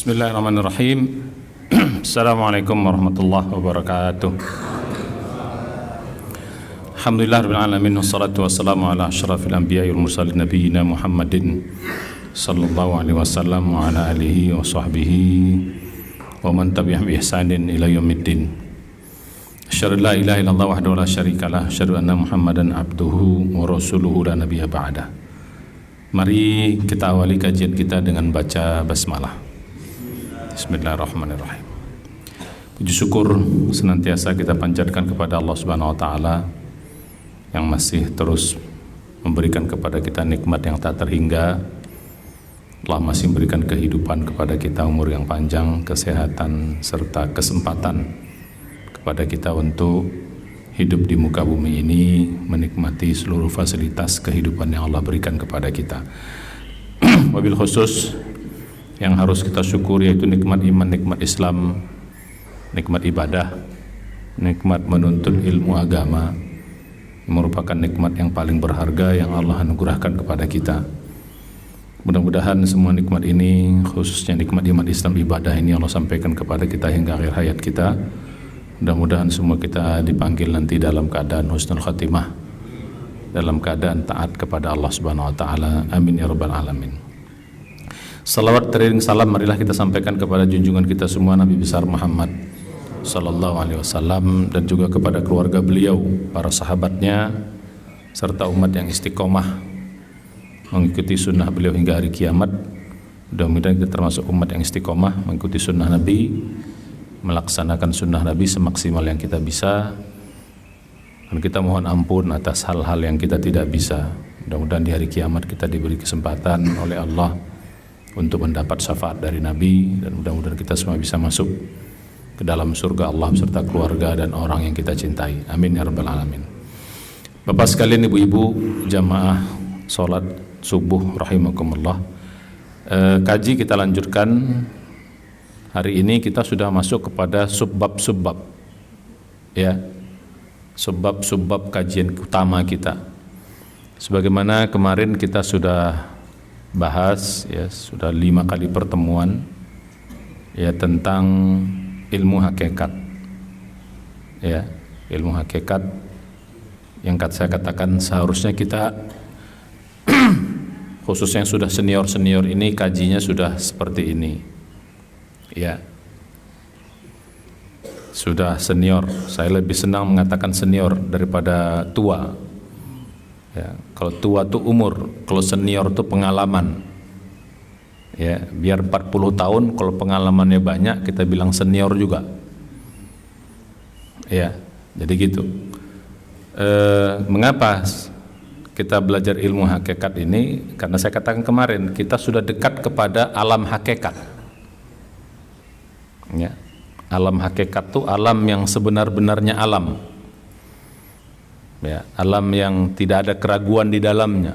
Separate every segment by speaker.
Speaker 1: Bismillahirrahmanirrahim. Assalamualaikum warahmatullahi wabarakatuh. Alhamdulillahirabbil alamin wassalatu wassalamu ala asyrafil anbiya'i wal mursalin nabiyina Muhammadin sallallahu alaihi wasallam wa ala alihi wa sahbihi wa man tabi'ahum bi ihsanin ila yaumiddin. Asyhadu an la ilaha illallah wahdahu la syarikalah, asyhadu anna Muhammadan abduhu wa rasuluhu la nabiyya ba'dah. Mari kita awali kajian kita dengan baca basmalah. Bismillahirrahmanirrahim. Puji syukur senantiasa kita panjatkan kepada Allah Subhanahu wa taala yang masih terus memberikan kepada kita nikmat yang tak terhingga. Allah masih memberikan kehidupan kepada kita, umur yang panjang, kesehatan serta kesempatan kepada kita untuk hidup di muka bumi ini, menikmati seluruh fasilitas kehidupan yang Allah berikan kepada kita. Wabil khusus yang harus kita syukuri yaitu nikmat iman, nikmat Islam, nikmat ibadah, nikmat menuntut ilmu agama, merupakan nikmat yang paling berharga yang Allah anugerahkan kepada kita. Mudah-mudahan semua nikmat ini, khususnya nikmat iman, Islam, ibadah ini Allah sampaikan kepada kita hingga akhir hayat kita. Mudah-mudahan semua kita dipanggil nanti dalam keadaan husnul khatimah, dalam keadaan taat kepada Allah Subhanahu wa taala. Amin ya rabbal alamin. Salawat teriring salam marilah kita sampaikan kepada junjungan kita semua Nabi besar Muhammad sallallahu alaihi wasallam, dan juga kepada keluarga beliau, para sahabatnya serta umat yang istiqomah mengikuti sunnah beliau hingga hari kiamat. Mudah-mudahan kita termasuk umat yang istiqomah mengikuti sunnah Nabi, melaksanakan sunnah Nabi semaksimal yang kita bisa, dan kita mohon ampun atas hal-hal yang kita tidak bisa. Mudah-mudahan di hari kiamat kita diberi kesempatan oleh Allah untuk mendapat syafaat dari Nabi, dan mudah-mudahan kita semua bisa masuk ke dalam surga Allah beserta keluarga dan orang yang kita cintai. Amin ya rabbal alamin. Bapak sekalian, ibu-ibu jamaah salat subuh rahimakumullah, kaji kita lanjutkan. Hari ini kita sudah masuk kepada subbab-subbab, ya, subbab-subbab kajian utama kita. Sebagaimana kemarin kita sudah bahas, ya, sudah 5 kali pertemuan, ya, tentang ilmu hakikat, ya, ilmu hakikat yang saya katakan seharusnya kita khususnya yang sudah senior-senior ini kajinya sudah seperti ini, ya, sudah senior. Saya lebih senang mengatakan senior daripada tua. Ya, kalau tua tuh umur, kalau senior tuh pengalaman. Ya, biar 40 tahun kalau pengalamannya banyak kita bilang senior juga. Ya, jadi gitu. Mengapa kita belajar ilmu hakikat ini? Karena saya katakan kemarin kita sudah dekat kepada alam hakikat. Ya, alam hakikat tuh alam yang sebenar-benarnya alam. Ya, alam yang tidak ada keraguan di dalamnya,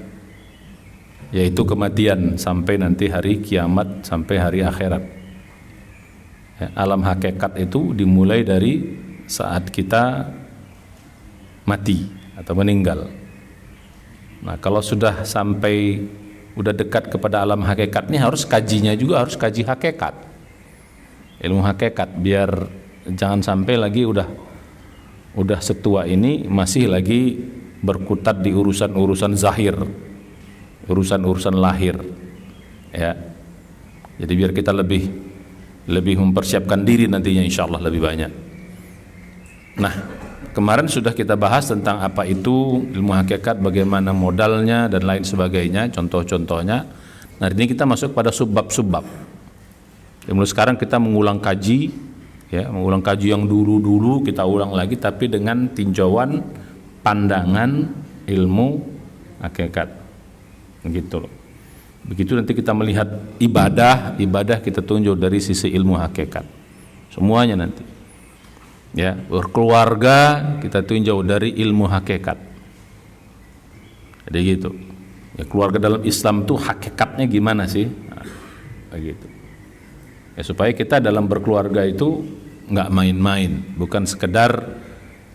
Speaker 1: yaitu kematian sampai nanti hari kiamat, sampai hari akhirat. Ya, alam hakikat itu dimulai dari saat kita mati atau meninggal. Nah, kalau sudah sampai udah dekat kepada alam hakikat ini, harus kajinya juga harus kaji hakikat, ilmu hakikat, biar jangan sampai lagi udah setua ini masih lagi berkutat di urusan-urusan zahir, urusan-urusan lahir, ya. Jadi biar kita lebih mempersiapkan diri nantinya insyaallah lebih banyak. Nah, kemarin sudah kita bahas tentang apa itu ilmu hakikat, bagaimana modalnya dan lain sebagainya, contoh-contohnya. Nah, hari ini kita masuk pada subbab-subbab. Mulai sekarang kita mengulang kaji, ya, mengulang kaji yang dulu-dulu kita ulang lagi, tapi dengan tinjauan pandangan ilmu hakikat, gitu loh. Begitu nanti kita melihat ibadah kita tunjuk dari sisi ilmu hakikat semuanya nanti, ya. Berkeluarga kita tinjau dari ilmu hakikat, jadi gitu, ya. Keluarga dalam Islam tuh hakikatnya gimana sih, nah, begitu. Ya, supaya kita dalam berkeluarga itu nggak main-main, bukan sekedar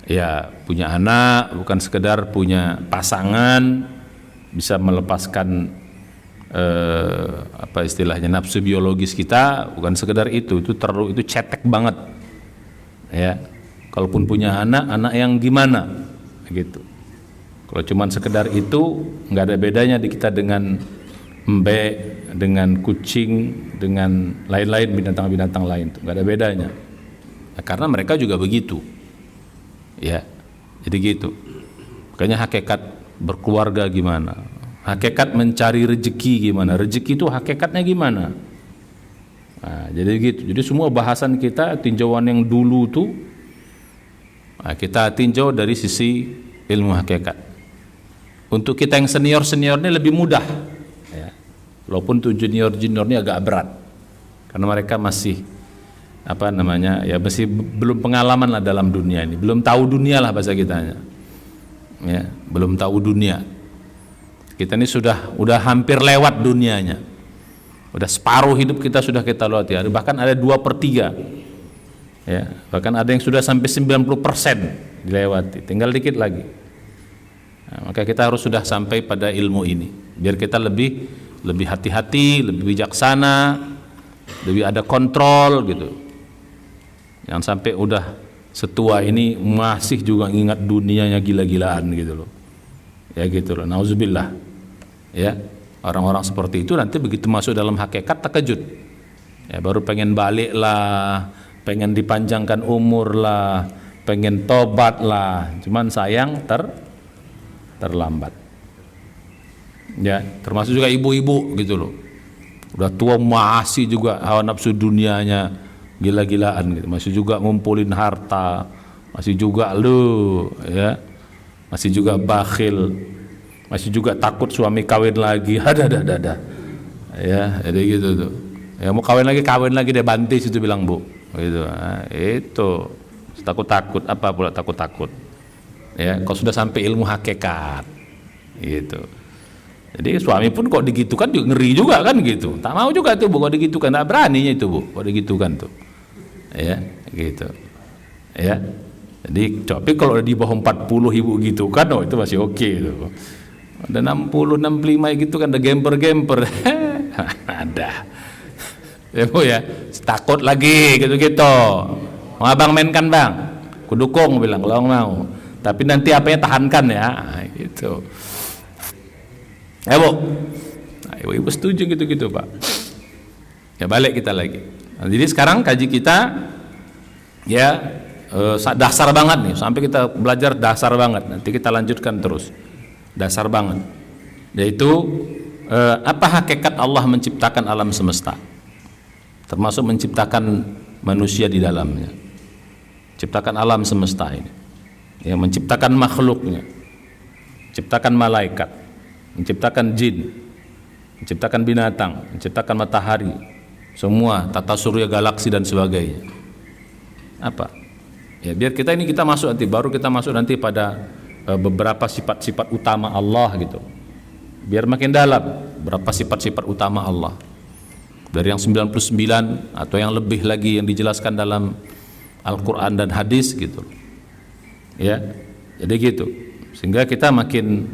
Speaker 1: ya punya anak, bukan sekedar punya pasangan bisa melepaskan apa istilahnya, nafsu biologis kita, bukan sekedar itu cetek banget ya. Kalaupun punya anak yang gimana gitu. Kalau cuman sekedar itu, nggak ada bedanya di kita dengan embek, dengan kucing, dengan lain-lain binatang-binatang lain tuh, nggak ada bedanya. Nah, karena mereka juga begitu ya, jadi gitu. Makanya hakikat berkeluarga gimana, hakikat mencari rezeki gimana, rezeki itu hakikatnya gimana. Nah, jadi gitu. Jadi semua bahasan kita, tinjauan yang dulu tuh, nah, kita tinjau dari sisi ilmu hakikat. Untuk kita yang senior ini lebih mudah ya. Walaupun tuh junior ini agak berat, karena mereka masih apa namanya ya, masih belum pengalaman lah dalam dunia ini, belum tahu dunia lah bahasa kitanya ya, belum tahu dunia. Kita ini udah hampir lewat dunianya, udah separuh hidup kita sudah kita lewati, bahkan ada 2/3 ya, bahkan ada yang sudah sampai 90% dilewati, tinggal dikit lagi. Nah, maka kita harus sudah sampai pada ilmu ini, biar kita lebih hati-hati, lebih bijaksana, lebih ada kontrol gitu. Jangan sampai udah setua ini masih juga ingat dunianya gila-gilaan gitu loh. Ya gitu loh, nauzubillah. Ya, orang-orang seperti itu nanti begitu masuk dalam hakikat terkejut. Ya, baru pengen balik lah, pengen dipanjangkan umur lah, pengen tobat lah. Cuman sayang terlambat. Ya, termasuk juga ibu-ibu gitu loh. Udah tua masih juga hawa nafsu dunianya gila-gilaan gitu. Masih juga ngumpulin harta, masih juga ya. Masih juga bakhil. Masih juga takut suami kawin lagi. Ada. Ya, jadi gitu tuh. Ya mau kawin lagi deh, bantis itu bilang Bu. Gitu. Nah, itu. Takut-takut, apa pula takut-takut. Ya, kalau sudah sampai ilmu hakikat gitu. Jadi suami pun kok digitukan juga ngeri juga kan gitu. Tak mau juga tuh Bu kok digitukan, tak beraninya itu Bu kok digitukan tuh. Ya, gitu. Ya. Jadi tapi kalau di bawah 40 ibu gitu kan, oh itu masih oke tuh. Ada 60, 65 gitu kan, ada gemper. Ada. Ya Bu ya, takut lagi gitu-gitu. Mau abang mainkan Bang? Kudukung bilang kalau mau. Tapi nanti apanya tahankan ya, gitu. Ya Bu, nah, ibu setuju gitu Pak. Ya balik kita lagi. Nah, jadi sekarang kaji kita ya dasar banget nih, sampai kita belajar dasar banget. Nanti kita lanjutkan terus, dasar banget. Yaitu apa hakikat Allah menciptakan alam semesta, termasuk menciptakan manusia di dalamnya, ciptakan alam semesta ini. Ya, menciptakan makhluknya, menciptakan malaikat, menciptakan jin, menciptakan binatang, menciptakan matahari, semua tata surya, galaksi dan sebagainya. Apa? Ya biar kita masuk nanti, baru kita masuk nanti pada beberapa sifat-sifat utama Allah gitu. Biar makin dalam berapa sifat-sifat utama Allah. Dari yang 99 atau yang lebih lagi yang dijelaskan dalam Al-Qur'an dan hadis gitu. Ya, jadi gitu. Sehingga kita makin,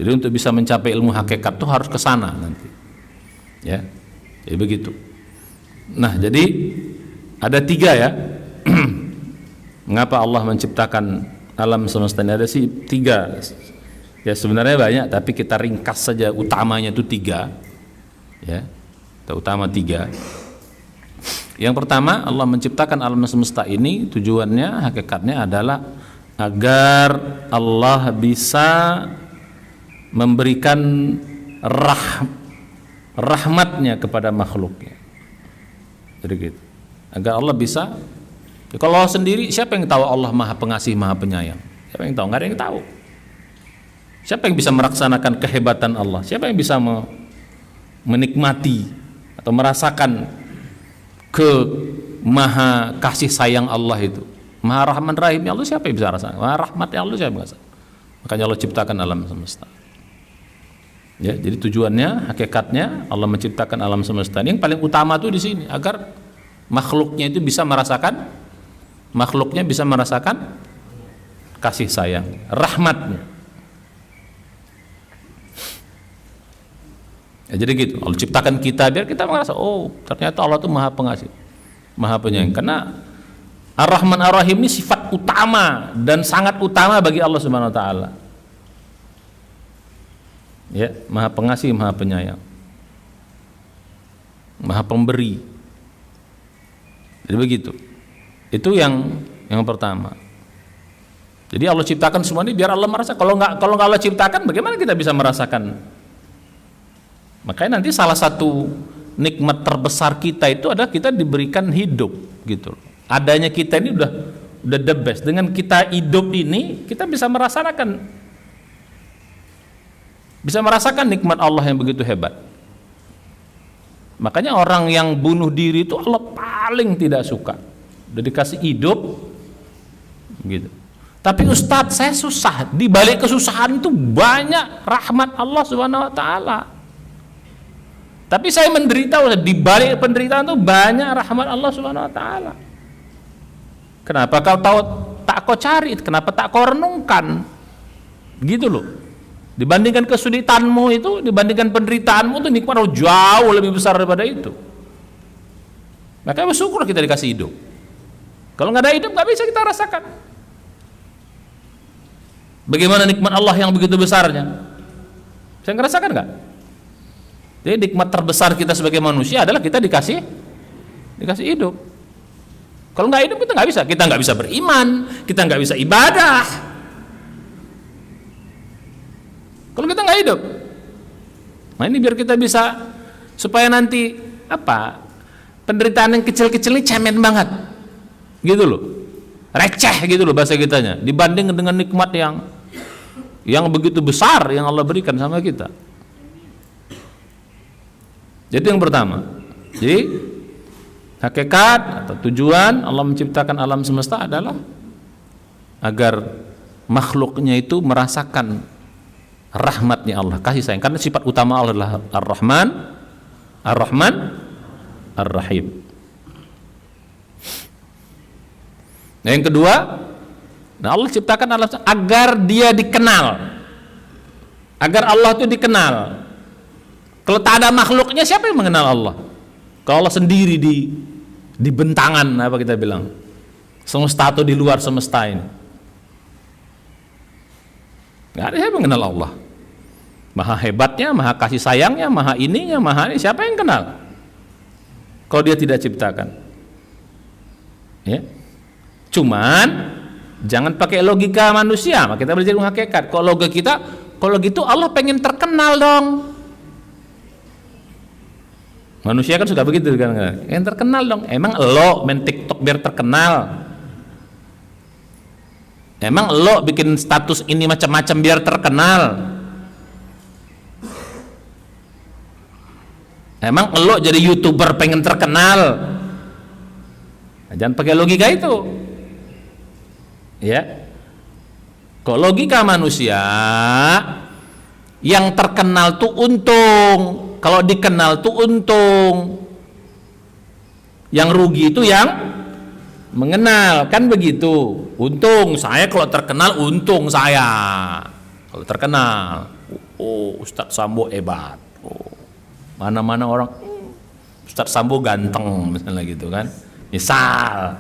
Speaker 1: jadi untuk bisa mencapai ilmu hakikat tuh harus ke sana nanti. Ya, jadi begitu. Nah, jadi ada 3 ya. Mengapa Allah menciptakan alam semesta ini? Ada sih 3. Ya sebenarnya banyak, tapi kita ringkas saja utamanya itu 3. Ya, utama 3. Yang pertama, Allah menciptakan alam semesta ini tujuannya, hakikatnya adalah agar Allah bisa memberikan rahmatnya kepada makhluknya. Jadi gitu. Agar Allah bisa, ya kalau Allah sendiri, siapa yang tahu Allah Maha Pengasih, Maha Penyayang? Siapa yang tahu? Nggak ada yang tahu. Siapa yang bisa melaksanakan kehebatan Allah? Siapa yang bisa menikmati atau merasakan maha kasih sayang Allah itu? Maha Rahman Rahim Allah, siapa yang bisa rasakan? Maha Rahmatnya Allah, siapa yang bisa? Makanya Allah ciptakan alam semesta. Ya, jadi tujuannya, hakikatnya Allah menciptakan alam semesta. Yang paling utama tuh di sini agar makhluknya itu bisa merasakan, kasih sayang, rahmatnya. Ya, jadi gitu. Allah ciptakan kita biar kita merasa, oh ternyata Allah itu Maha Pengasih, Maha Penyayang. Karena Ar-Rahman Ar-Rahim ini sifat utama dan sangat utama bagi Allah Subhanahu wa taala. Ya, Maha Pengasih, Maha Penyayang, Maha Pemberi. Jadi begitu. Itu yang pertama. Jadi Allah ciptakan semua ini biar Allah merasa. Kalau nggak Allah ciptakan, bagaimana kita bisa merasakan? Makanya nanti salah satu nikmat terbesar kita itu adalah kita diberikan hidup, gitu. Adanya kita ini udah the best. Dengan kita hidup ini, kita bisa merasakan nikmat Allah yang begitu hebat. Makanya orang yang bunuh diri itu Allah paling tidak suka. Udah dikasih hidup, gitu. Tapi Ustadz, saya susah. Di balik kesusahan itu banyak rahmat Allah Subhanahu wa taala. Tapi saya menderita, di balik penderitaan itu banyak rahmat Allah Subhanahu wa taala. Kenapa kau tahu tak kau cari? Kenapa tak kau renungkan? Gitu loh. Dibandingkan kesulitanmu itu, dibandingkan penderitaanmu itu nikmat jauh lebih besar daripada itu. Maka bersyukur kita dikasih hidup. Kalau nggak ada hidup nggak bisa kita rasakan. Bagaimana nikmat Allah yang begitu besarnya? Saya ngerasakan nggak? Jadi nikmat terbesar kita sebagai manusia adalah kita dikasih hidup. Kalau nggak hidup kita nggak bisa beriman, kita nggak bisa ibadah. Kalau kita nggak hidup, nah ini biar kita bisa supaya nanti penderitaan yang kecil-kecil ini cemen banget, gitu loh, receh gitu loh bahasa kitanya, dibanding dengan nikmat yang begitu besar yang Allah berikan sama kita. Jadi yang pertama, jadi hakikat atau tujuan Allah menciptakan alam semesta adalah agar makhluknya itu merasakan rahmatnya Allah, kasih sayang. Karena sifat utama Allah adalah Ar-Rahman, Ar-Rahman, Ar-Rahim. Nah, yang kedua, Allah ciptakan alam agar dia dikenal, agar Allah itu dikenal. Kalau tak ada makhluknya, siapa yang mengenal Allah? Kalau Allah sendiri di bentangan, apa kita bilang, semesta atau di luar semesta ini, nggak ada yang mengenal Allah. Maha hebatnya, maha kasih sayangnya, maha ininya, maha ini, siapa yang kenal? Kalau dia tidak ciptakan, ya. Cuman jangan pakai logika manusia. Kita belajar hakikat. Kalau logika kita, kalau gitu Allah pengen terkenal dong. Manusia kan suka begitu kan, yang terkenal dong. Emang lo main TikTok biar terkenal? Emang lo bikin status ini macam-macam biar terkenal? Emang lo jadi YouTuber pengen terkenal? Nah, jangan pakai logika itu, ya. Kalau logika manusia, yang terkenal tuh untung. Kalau dikenal tuh untung, yang rugi itu yang mengenal, kan begitu. Untung saya kalau terkenal, untung saya kalau terkenal. Oh, Ustadz Sambo hebat. Oh, mana-mana orang, Ustadz Sambo ganteng misalnya gitu kan. Misal,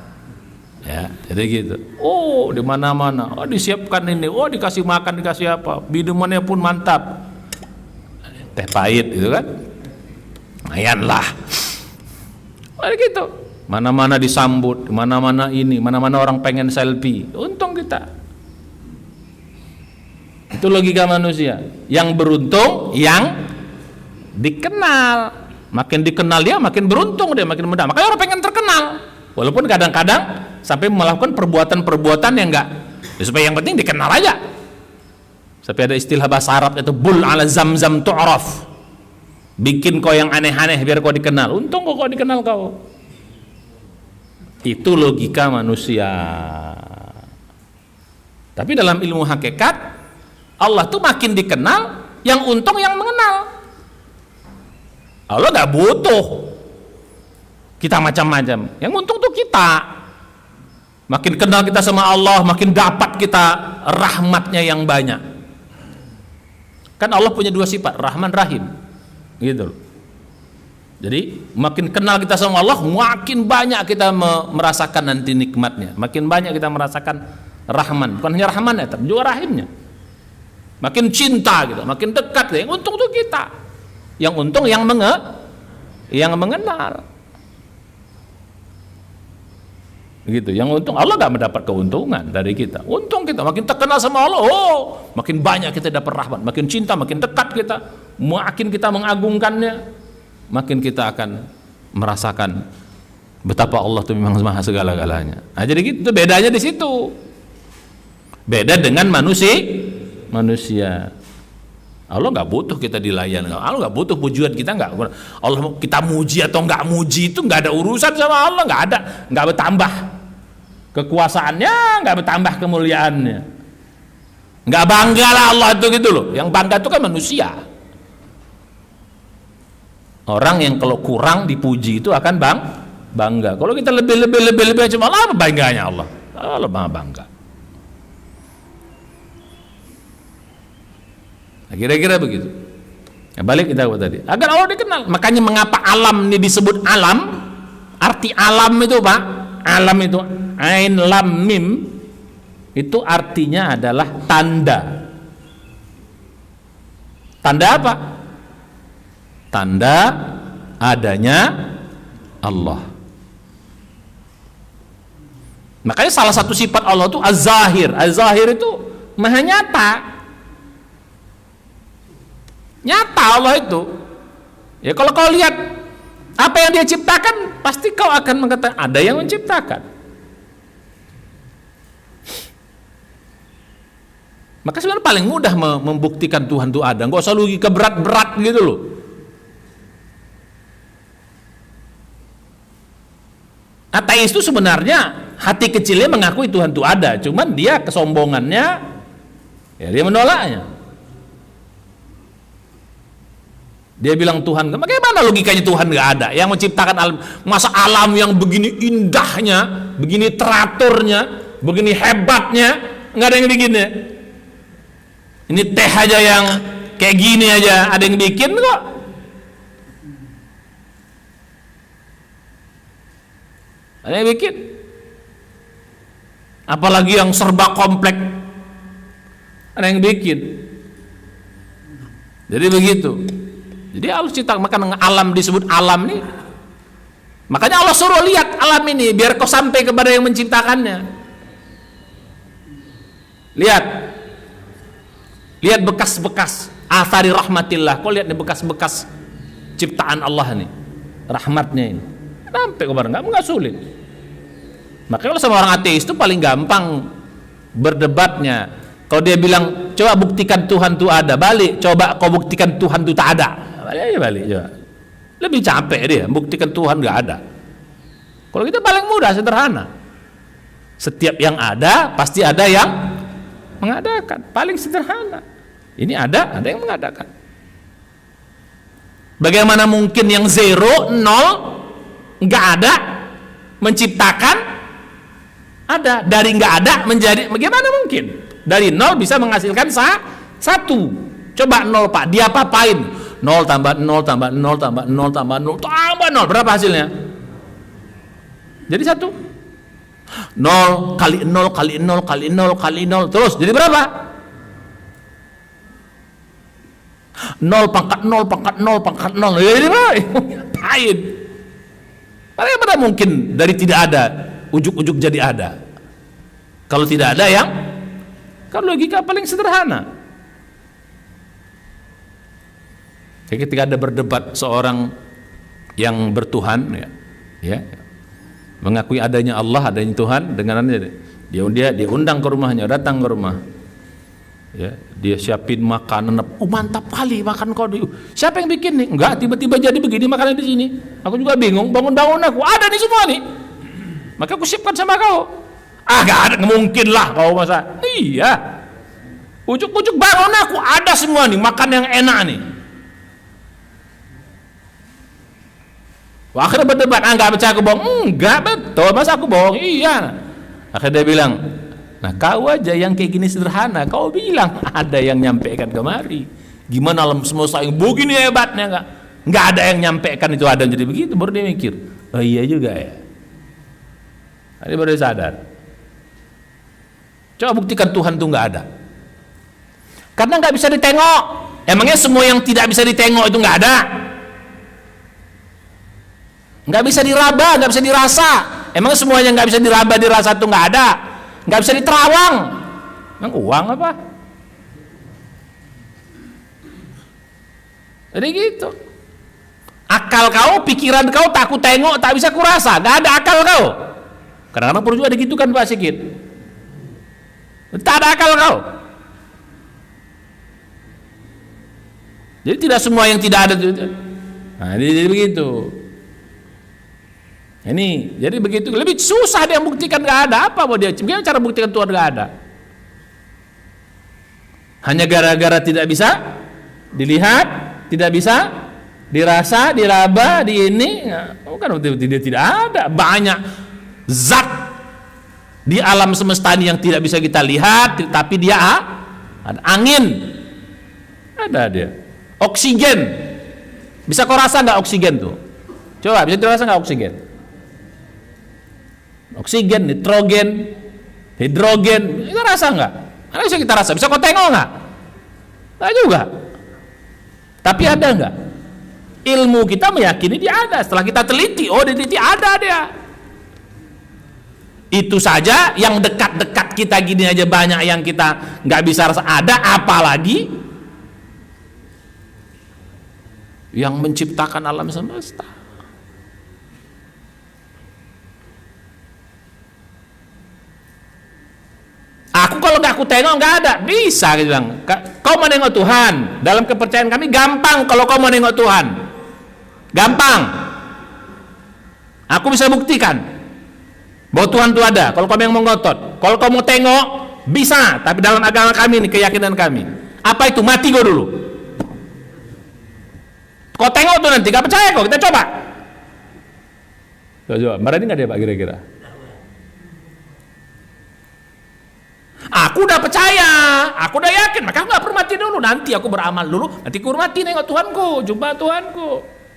Speaker 1: ya, jadi gitu. Oh, di mana-mana. Oh, disiapkan ini. Oh, dikasih makan, dikasih apa? Minumannya pun mantap. Teh pahit gitu kan, lumayan lah. Gitu. Mana-mana disambut, mana-mana ini, mana-mana orang pengen selfie. Untung kita. Itu logika manusia. Yang beruntung, yang dikenal. Makin dikenal dia, makin beruntung dia, makin mudah. Makanya orang pengen terkenal. Walaupun kadang-kadang sampai melakukan perbuatan-perbuatan yang enggak. Ya, supaya yang penting dikenal aja. Sampai ada istilah bahasa Arab itu bul ala zamzam tu'raf. Bikin kau yang aneh-aneh biar kau dikenal. Untung kau dikenal kau. Itu logika manusia. Tapi dalam ilmu hakikat, Allah tuh makin dikenal, yang untung yang mengenal. Allah gak butuh kita macam-macam. Yang untung tuh kita. Makin kenal kita sama Allah, makin dapat kita rahmatnya yang banyak. Kan Allah punya dua sifat, Rahman, Rahim. gitu loh. Jadi makin kenal kita sama Allah, makin banyak kita merasakan nanti nikmatnya, makin banyak kita merasakan Rahman, bukan hanya Rahman ya, tapi juga Rahimnya. Makin cinta gitu, makin dekat. Yang untung tuh kita, yang untung yang mengenal. Gitu. Yang untung Allah gak mendapat keuntungan dari kita. Untung kita makin terkenal sama Allah, makin banyak kita dapat rahmat, makin cinta, makin dekat kita, makin kita mengagungkannya, makin kita akan merasakan betapa Allah itu memang maha segala-galanya. Nah, jadi gitu bedanya di situ. Beda dengan manusia. Allah nggak butuh kita dilayan, Allah nggak butuh pujian kita, nggak. Allah kita muji atau nggak muji itu nggak ada urusan sama Allah, nggak bertambah kekuasaannya, nggak bertambah kemuliaannya, nggak bangga lah Allah itu gitu loh. Yang bangga itu kan manusia. Orang yang kalau kurang dipuji itu akan bangga. Kalau kita lebih cuma Allah, apa bangganya Allah? Allah maha bangga. Nah, kira-kira begitu. Nah, balik kita tadi. Agar Allah dikenal. Makanya mengapa alam ini disebut alam? Arti alam itu Pak, alam itu ain lam mim, itu artinya adalah tanda. Tanda apa? Tanda adanya Allah. Makanya salah satu sifat Allah itu az-zahir. Az-zahir itu maha nyata. Nyata Allah itu. Ya kalau kau lihat apa yang dia ciptakan, pasti kau akan mengatakan ada yang menciptakan. Maka sebenarnya paling mudah membuktikan Tuhan itu ada. Nggak usah logika berat-berat gitu loh. Ateis itu sebenarnya hati kecilnya mengakui Tuhan itu ada, cuman dia kesombongannya ya dia menolaknya. Dia bilang Tuhan, bagaimana logikanya Tuhan nggak ada? Yang menciptakan alam, masa alam yang begini indahnya, begini teraturnya, begini hebatnya, nggak ada yang bikin ya? Ini teh aja yang kayak gini aja ada yang bikin kok. Ada yang bikin, apalagi yang serba kompleks, ada yang bikin. Jadi begitu. Jadi Allah cipta, maka alam disebut alam nih. Makanya Allah suruh lihat alam ini biar kau sampai kepada yang menciptakannya. Lihat bekas-bekas athari rahmatillah. Kau lihat nih bekas-bekas ciptaan Allah nih, rahmatnya ini. Sampai kemarin nggak sulit. Makanya kalau sama orang ateis itu paling gampang berdebatnya. Kalau dia bilang coba buktikan Tuhan itu ada, balik coba kau buktikan Tuhan itu tak ada, balik coba. Lebih capek dia buktikan Tuhan nggak ada. Kalau kita paling mudah, sederhana. Setiap yang ada pasti ada yang mengadakan, paling sederhana. Ini ada yang mengadakan. Bagaimana mungkin yang zero, nol, nggak ada menciptakan? Ada. Dari nggak ada menjadi, bagaimana mungkin? Dari nol bisa menghasilkan satu. Coba nol Pak, dia apa-apain? Nol tambah nol tambah nol tambah nol tambah nol tambah nol, berapa hasilnya? Jadi satu. Nol kali nol kali nol kali nol kali nol, terus jadi berapa? Nol pangkat nol pangkat nol pangkat nol. Jadi berapa? Ngapain? Bagaimana mungkin dari tidak ada ujuk-ujuk jadi ada? Kalau tidak ada yang, kan logika paling sederhana. Jadi ketika ada berdebat seorang yang bertuhan, ya, mengakui adanya Allah, adanya Tuhan, dengan dia undang ke rumahnya, datang ke rumah, ya, dia siapin makanan, mantap kali makan kau, siapa yang bikin nih? Enggak, tiba-tiba jadi begini makanan di sini. Aku juga bingung, bangun-bangun aku, ada nih semua nih. Maka aku siapkan sama kau. Gak ada, mungkin lah kau masa. Iya. Ujuk-ujuk bangun aku, ada semua nih, makan yang enak nih. Wah, akhirnya berdebat, enggak percaya aku bohong. Enggak, betul, masa aku bohong? Iya. Akhirnya dia bilang, nah kau aja yang kayak gini sederhana, kau bilang ada yang nyampaikan kemari. Gimana alam semesta yang begini hebatnya enggak? nggak ada yang nyampaikan itu ada jadi begitu, baru dia mikir, oh iya juga ya. Dia baru sadar. Coba buktikan Tuhan itu nggak ada. Karena nggak bisa ditengok. Emangnya semua yang tidak bisa ditengok itu nggak ada? Nggak bisa diraba, nggak bisa dirasa. Emangnya semuanya nggak bisa diraba, dirasa itu nggak ada? Nggak bisa diterawang. Emang uang apa? Jadi gitu. Akal kau, pikiran kau tak ku tengok, tak bisa kurasa, nggak ada akal kau. Kadang-kadang perlu juga gitu kan Pak Sikit. Tak ada akal kau. Jadi tidak semua yang tidak ada. Nah, jadi begitu. Ini jadi begitu. Lebih susah dia buktikan nggak ada. Apa mau dia? Gimana cara buktikan Tuhan nggak ada? Hanya gara-gara tidak bisa dilihat, tidak bisa dirasa, diraba, di ini. Bukan dia tidak ada. Banyak zat di alam semesta ini yang tidak bisa kita lihat, tapi dia ada. Angin ada dia. Oksigen, bisa kau rasa nggak oksigen tuh? Coba bisa dirasa nggak oksigen? Oksigen, nitrogen, hidrogen, itu rasa nggak? Mana bisa kita rasa? Bisa kau tengok nggak? Nggak juga. Tapi ada nggak? Ilmu kita meyakini dia ada. Setelah kita teliti, oh diteliti ada dia. Itu saja yang dekat-dekat kita gini aja banyak yang kita nggak bisa rasa ada, apalagi yang menciptakan alam semesta. Aku kalau nggak aku tengok nggak ada, bisa gitu bilang. Kau mau nengok Tuhan, dalam kepercayaan kami gampang kalau kau mau nengok Tuhan, gampang. Aku bisa buktikan bahwa Tuhan itu ada. Kalau kamu yang mau ngotot, kalau kau mau tengok bisa, tapi dalam agama kami ini keyakinan kami. Apa itu? Mati kau dulu. Kau tengok tuh nanti, gak percaya kok, kita coba. Coba, berani nggak dia Pak kira-kira? Aku udah percaya, aku udah yakin, maka aku nggak perlu mati dulu. Nanti aku beramal dulu, nanti aku hormati nengok Tuhanku, jumpa Tuhanku.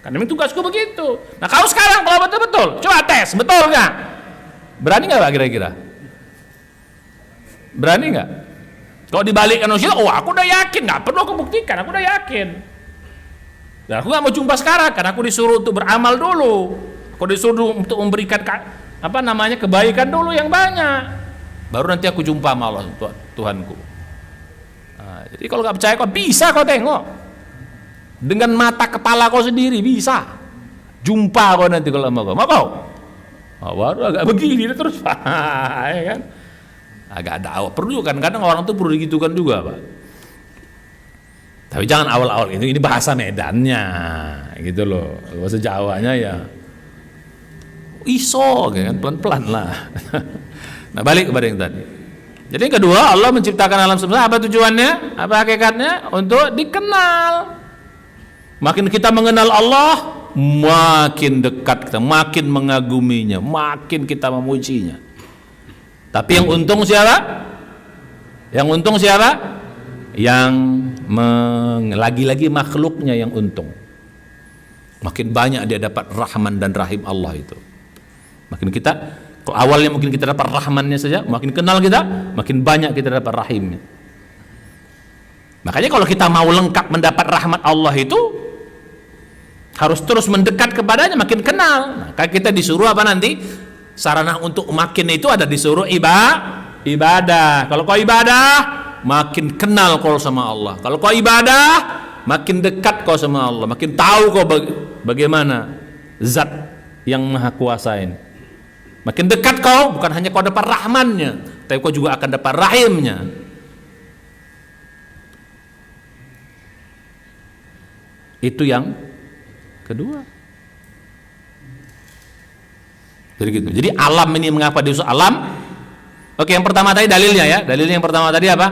Speaker 1: Karena memang tugasku begitu. Nah kau sekarang kalau betul-betul, coba tes, betul nggak? Berani nggak Pak kira-kira? Berani nggak? Kalau dibalikkan manusia, oh aku udah yakin, nggak perlu aku buktikan, aku udah yakin. Dan aku nggak mau jumpa sekarang, karena aku disuruh untuk beramal dulu. Aku disuruh untuk memberikan kebaikan dulu yang banyak. Baru nanti aku jumpa sama Allah Tuhanku. Nah, jadi kalau nggak percaya kau bisa kau tengok dengan mata kepala kau sendiri bisa. Jumpa kau nanti kalau mau kau. Oh, baru agak begini terus ya kan? Agak dakwah perlu kan, kadang orang tuh perlu digitukan juga Pak. Tapi jangan awal-awal ini bahasa Medannya gitu loh, bahasa Jawanya ya iso kan, pelan-pelan lah. Nah balik kepada yang tadi. Jadi yang kedua, Allah menciptakan alam semesta, apa tujuannya? Apa hakikatnya? Untuk dikenal. Makin kita mengenal Allah, makin dekat kita, makin mengaguminya, makin kita memujinya. Tapi yang untung siapa? Yang untung siapa? Yang lagi-lagi makhluknya yang untung. Makin banyak dia dapat rahman dan rahim Allah itu. Makin kita, kalau awalnya mungkin kita dapat rahmannya saja, makin kenal kita, makin banyak kita dapat rahimnya. Makanya kalau kita mau lengkap mendapat rahmat Allah itu harus terus mendekat kepadanya, makin kenal. Maka kita disuruh apa nanti? Sarana untuk makin itu ada disuruh ibadah. Kalau kau ibadah, makin kenal kau sama Allah. Kalau kau ibadah, makin dekat kau sama Allah, makin tahu kau bagaimana zat yang maha kuasa ini. Makin dekat kau, bukan hanya kau dapat rahmannya, tapi kau juga akan dapat rahimnya. Itu yang kedua. Jadi gitu. Jadi alam ini mengapa disebut alam? Oke, yang pertama tadi dalilnya ya. Dalilnya yang pertama tadi apa?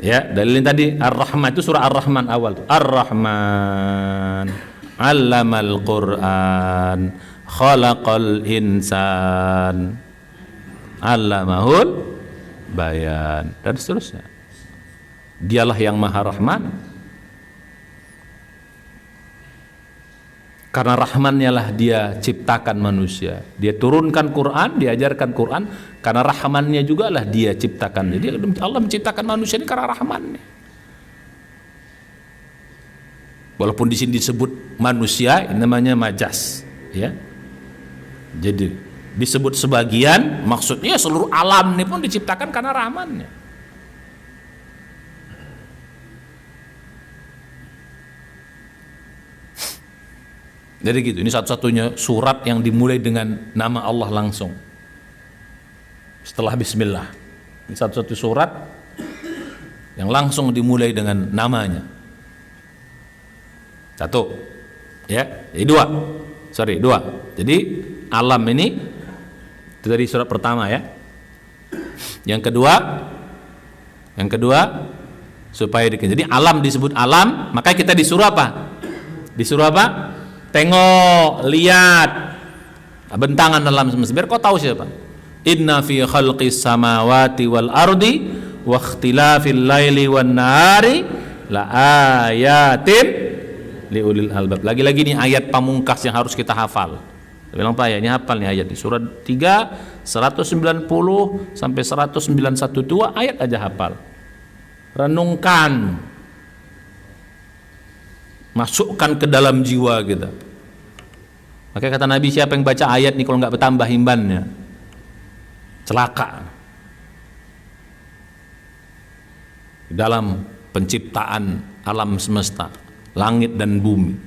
Speaker 1: Ya, dalilnya tadi Ar-Rahman itu surah Ar-Rahman awal tuh. Ar-Rahman 'allamal Qur'an, khalaqal insan, 'allamahul bayan, dan seterusnya. Dialah yang Maha Rahman. Karena rahmannya lah dia ciptakan manusia. Dia turunkan Quran, diajarkan Quran. Karena rahmannya juga lah dia ciptakan. Jadi Allah menciptakan manusia ini karena rahmannya. Walaupun di sini disebut manusia, ini namanya majas, ya. Jadi disebut sebagian, maksudnya seluruh alam ini pun diciptakan karena rahmannya. Jadi gitu, ini satu-satunya surat yang dimulai dengan nama Allah langsung. Setelah bismillah. Ini satu-satu surat yang langsung dimulai dengan namanya. Satu. Ya, jadi dua. Jadi alam ini itu dari surat pertama ya. Yang kedua supaya jadi alam disebut alam, maka kita disuruh apa? Disuruh apa? Tengok, lihat bentangan alam semesta. Biar kau tahu siapa. Inna fi khalqis samawati wal ardi wa ikhtilafil laili wan nahari la ayatin liulil albab. Lagi-lagi nih ayat pamungkas yang harus kita hafal. Saya bilang Pak ya, ini hafal nih ayat di surat 3 190 sampai 191 ayat aja hafal. Renungkan, masukkan ke dalam jiwa kita. Makanya kata Nabi, siapa yang baca ayat nih kalau nggak bertambah imbannya, celaka. Dalam penciptaan alam semesta, langit dan bumi,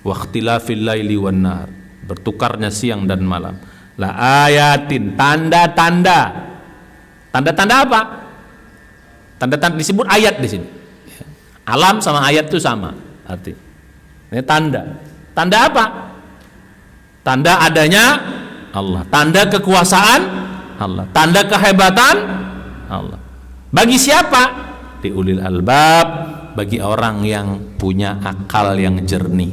Speaker 1: waqtilafil laili wan nahar, bertukarnya siang dan malam, la ayatin, tanda-tanda. Tanda-tanda apa? Tanda-tanda disebut ayat di sini. Alam sama ayat itu sama arti. Ini tanda. Tanda apa? Tanda adanya Allah, tanda kekuasaan Allah, tanda kehebatan Allah. Bagi siapa? Di ulil albab, bagi orang yang punya akal yang jernih.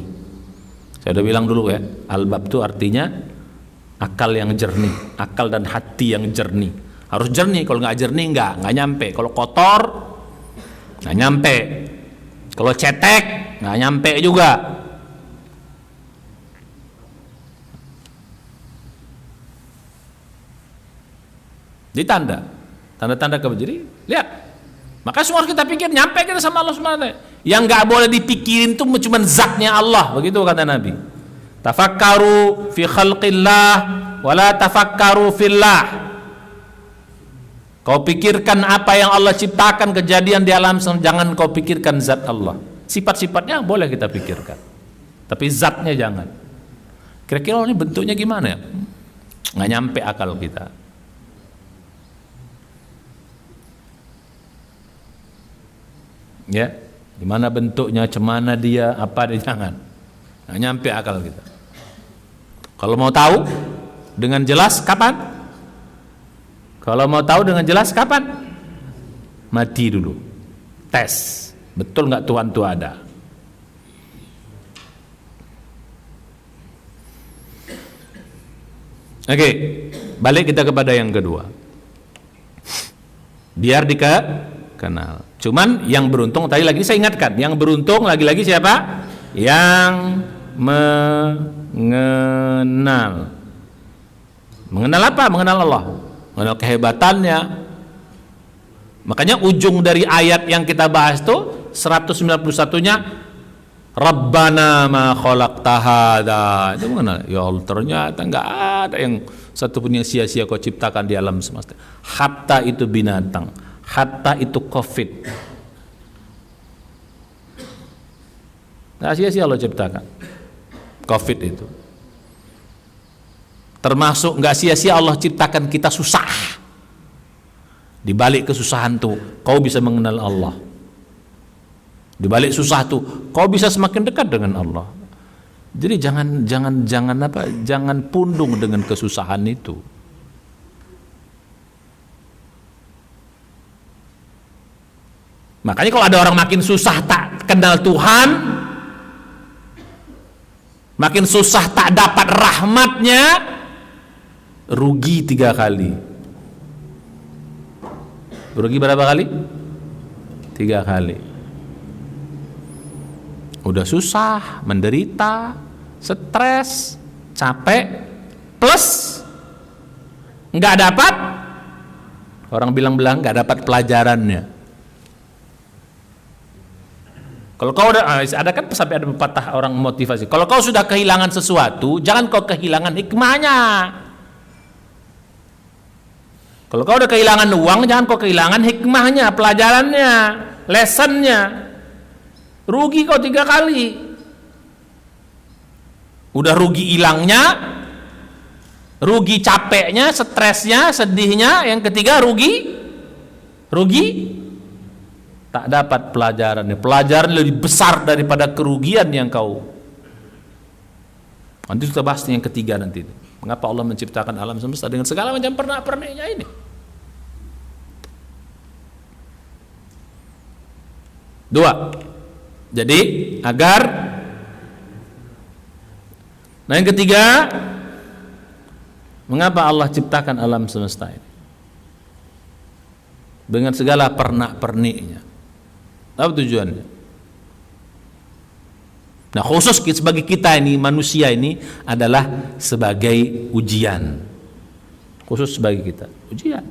Speaker 1: Saya udah bilang dulu ya, albab itu artinya akal yang jernih, akal dan hati yang jernih. Harus jernih, kalau nggak jernih nggak nyampe. Kalau kotor nggak nyampe. Kalau cetek nggak nyampe juga. Jadi tanda-tanda kebenaran. Jadi lihat, maka semua harus kita pikir, nyampe kita sama Allah SWT. Yang nggak boleh dipikirin itu cuma zatnya Allah, begitu kata Nabi. Tafakkaru fi khalqillah, wala tafakkaru fillah. Kau pikirkan apa yang Allah ciptakan, kejadian di alam, jangan kau pikirkan zat Allah. Sifat-sifatnya boleh kita pikirkan, tapi zatnya jangan. Kira-kira ini bentuknya gimana ya? Nggak nyampe akal kita. Ya, gimana bentuknya, cemana dia, apa dia, jangan. Nggak nyampe akal kita. Kalau mau tahu dengan jelas kapan? Kalau mau tahu dengan jelas kapan? Mati dulu. Tes. Betul nggak Tuhan itu ada? Oke, balik kita kepada yang kedua. Biar dikenal. Cuman yang beruntung, tadi lagi saya ingatkan, yang beruntung lagi-lagi siapa? Yang mengenal. Mengenal apa? Mengenal Allah, mengenal kehebatannya. Makanya ujung dari ayat yang kita bahas tuh 191-nya Rabbana ma khalaqta hadza. Itu mengenal, ya Allah, ternyata enggak ada yang satupun yang sia-sia kau ciptakan di alam semesta. Hatta itu binatang, hatta itu COVID. Enggak sia-sia Allah ciptakan COVID itu. Termasuk enggak sia-sia Allah ciptakan kita susah. Di balik kesusahan tuh kau bisa mengenal Allah. Di balik susah tuh kau bisa semakin dekat dengan Allah. Jadi jangan pundung dengan kesusahan itu. Makanya kalau ada orang makin susah tak kenal Tuhan, makin susah tak dapat rahmatnya, rugi 3 kali. Rugi berapa kali? 3 kali. Udah susah, menderita,
Speaker 2: Stres, capek, plus nggak dapat, orang bilang nggak dapat pelajarannya. Kalau kau ada kan sampai ada pepatah orang motivasi, kalau kau sudah kehilangan sesuatu, jangan kau kehilangan hikmahnya. Kalau kau udah kehilangan uang, jangan kau kehilangan hikmahnya, pelajarannya, lessonnya. Rugi kau 3 kali. Udah rugi hilangnya, rugi capeknya, stresnya, sedihnya. Yang ketiga rugi tak dapat pelajarannya. Pelajaran lebih besar daripada kerugian yang kau. Nanti kita bahas yang ketiga nanti. Mengapa Allah menciptakan alam semesta dengan segala macam pernak-perniknya ini? Dua. Jadi agar. Nah yang ketiga, mengapa Allah ciptakan alam semesta ini? Dengan segala pernak-perniknya. Apa tujuannya? Nah khusus sebagai kita ini, manusia ini adalah sebagai ujian. Khusus sebagai kita, ujian.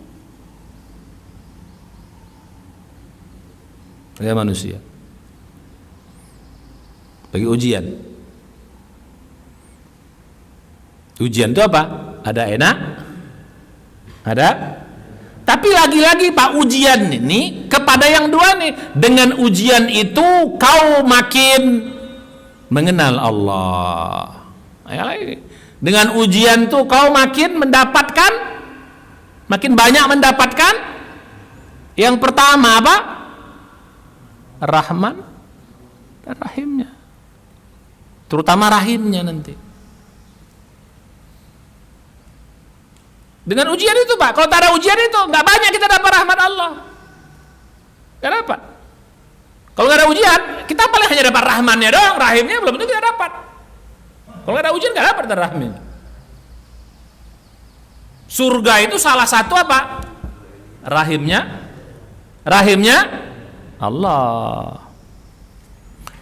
Speaker 2: Sebagai manusia, bagi ujian. Ujian itu apa? Ada enak, ada. Tapi lagi-lagi Pak, ujian ini kepada yang dua nih. Dengan ujian itu kau makin mengenal Allah. Dengan ujian itu kau makin mendapatkan, makin banyak mendapatkan. Yang pertama apa? Rahman dan rahimnya. Terutama rahimnya nanti. Dengan ujian itu Pak, kalau tak ada ujian itu nggak banyak kita dapat rahmat Allah. Nggak dapat. Kalau nggak ada ujian, kita paling hanya dapat rahmannya doang, rahimnya belum tentu kita dapat. Kalau nggak ada ujian nggak dapat rahimnya. Surga itu salah satu apa? Rahimnya Allah.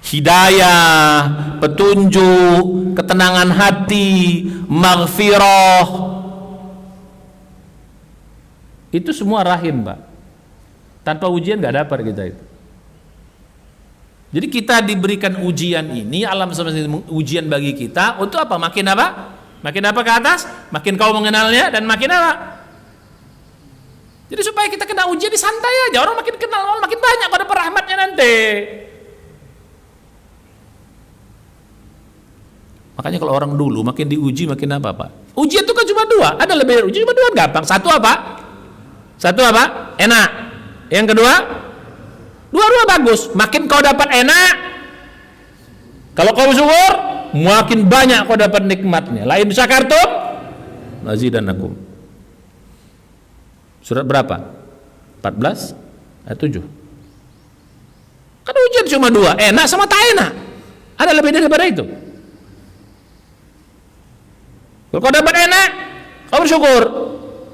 Speaker 2: Hidayah, petunjuk, ketenangan hati, maghfirah. Itu semua rahim, Pak. Tanpa ujian nggak dapat kita itu. Jadi kita diberikan ujian ini, alam semesta ini ujian bagi kita untuk apa? Makin apa? Makin apa ke atas? Makin kau mengenalnya dan makin apa? Jadi supaya kita kena ujian di santai aja. Orang makin kenal Allah makin banyak kau dapat rahmatnya nanti. Makanya kalau orang dulu makin diuji makin apa, Pak? Ujian itu kan cuma dua. Ada lebih ujian cuma dua gampang. Satu apa? Enak. Yang kedua, dua-dua bagus. Makin kau dapat enak, kalau kau bersyukur, makin banyak kau dapat nikmatnya. Lain syakartum lazidannakum. Surat berapa? 14 ayat 7. Kan ujian cuma dua, enak sama tak enak. Ada lebih daripada itu. Kalau kau dapat enak, kau bersyukur.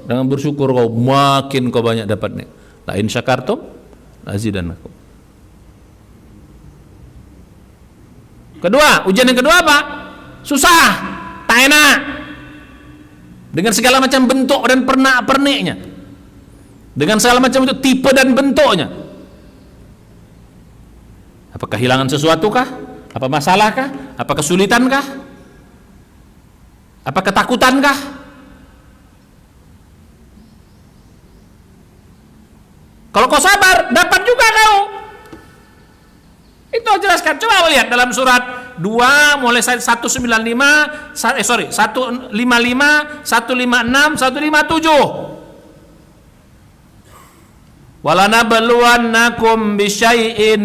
Speaker 2: Dengan bersyukur kau makin kau banyak dapatnya. La in syakartum lazidannakum. Kedua, ujian yang kedua apa? Susah, tak enak. Dengan segala macam bentuk dan pernak-perniknya. Dengan segala macam itu tipe dan bentuknya. Apa kehilangan sesuatu kah? Apa masalah kah? Apa kesulitan kah? Apa ketakutan kah? Kalau kau sabar, dapat juga kau. Itu jelaskan. Coba lihat dalam surat 2 mulai 195, 155, 156, 157. Walanabluwannakum bisyai'in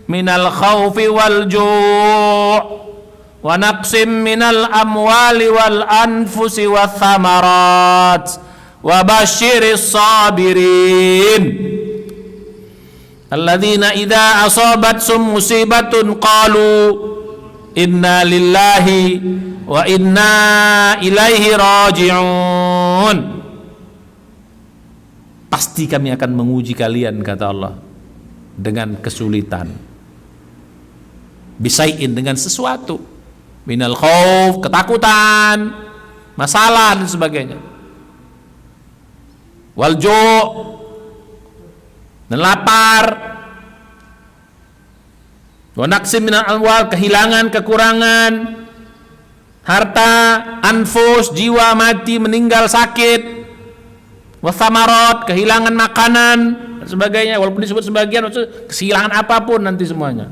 Speaker 2: minal khawfi wal ju' wa naqsim minal amwali wal anfusi wath thamarat wa basyiris sabirin alladzina idza asabatsum musibatun qalu inna lillahi wa inna ilaihi raji'un. Pasti kami akan menguji kalian, kata Allah, dengan kesulitan, bisai'in, dengan sesuatu, minal khauf, ketakutan, masalah dan sebagainya. Wal ju', dan lapar. Wa naqsim minal amwal, kehilangan, kekurangan harta, anfus, jiwa mati, meninggal, sakit. Wa thamarat, kehilangan makanan dan sebagainya. Walaupun disebut sebagian, maksudnya kehilangan apapun nanti semuanya.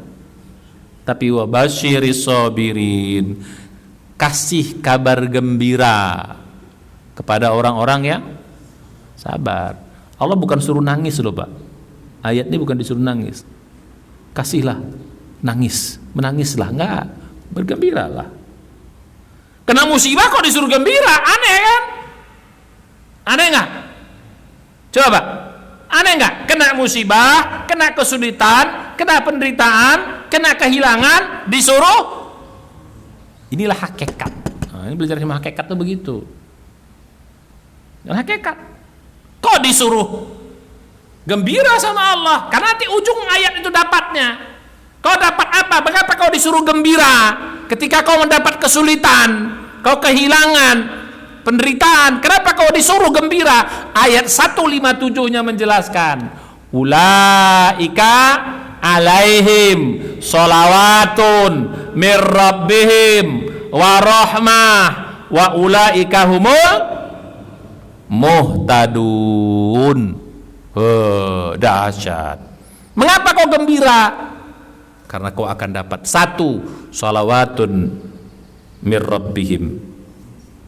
Speaker 2: Tapi wa basyiris sabirin, kasih kabar gembira kepada orang-orang yang sabar. Allah bukan suruh nangis loh Pak. Ayat ini bukan disuruh nangis. Kasihlah nangis, menangislah, enggak, bergembiralah. Kena musibah kok disuruh gembira, aneh kan? Aneh enggak? Coba Pak, aneh enggak? Kena musibah, kena kesulitan, kena penderitaan, kena kehilangan, disuruh. Inilah hakikat. Nah, ini belajar sama hakikat tuh begitu. Dan hakikat. Kok disuruh gembira sama Allah? Karena nanti ujung ayat itu dapatnya. Kau dapat apa? Mengapa kau disuruh gembira ketika kau mendapat kesulitan, kau kehilangan, penderitaan? Kenapa kau disuruh gembira? Ayat 157-nya menjelaskan, ulaika alaihim sholawatun mir rabbihim wa rahmah wa ulaika humul muhtadun. Dahsyat. Mengapa kau gembira? Karena kau akan dapat satu, sholawatun mir rabbihim.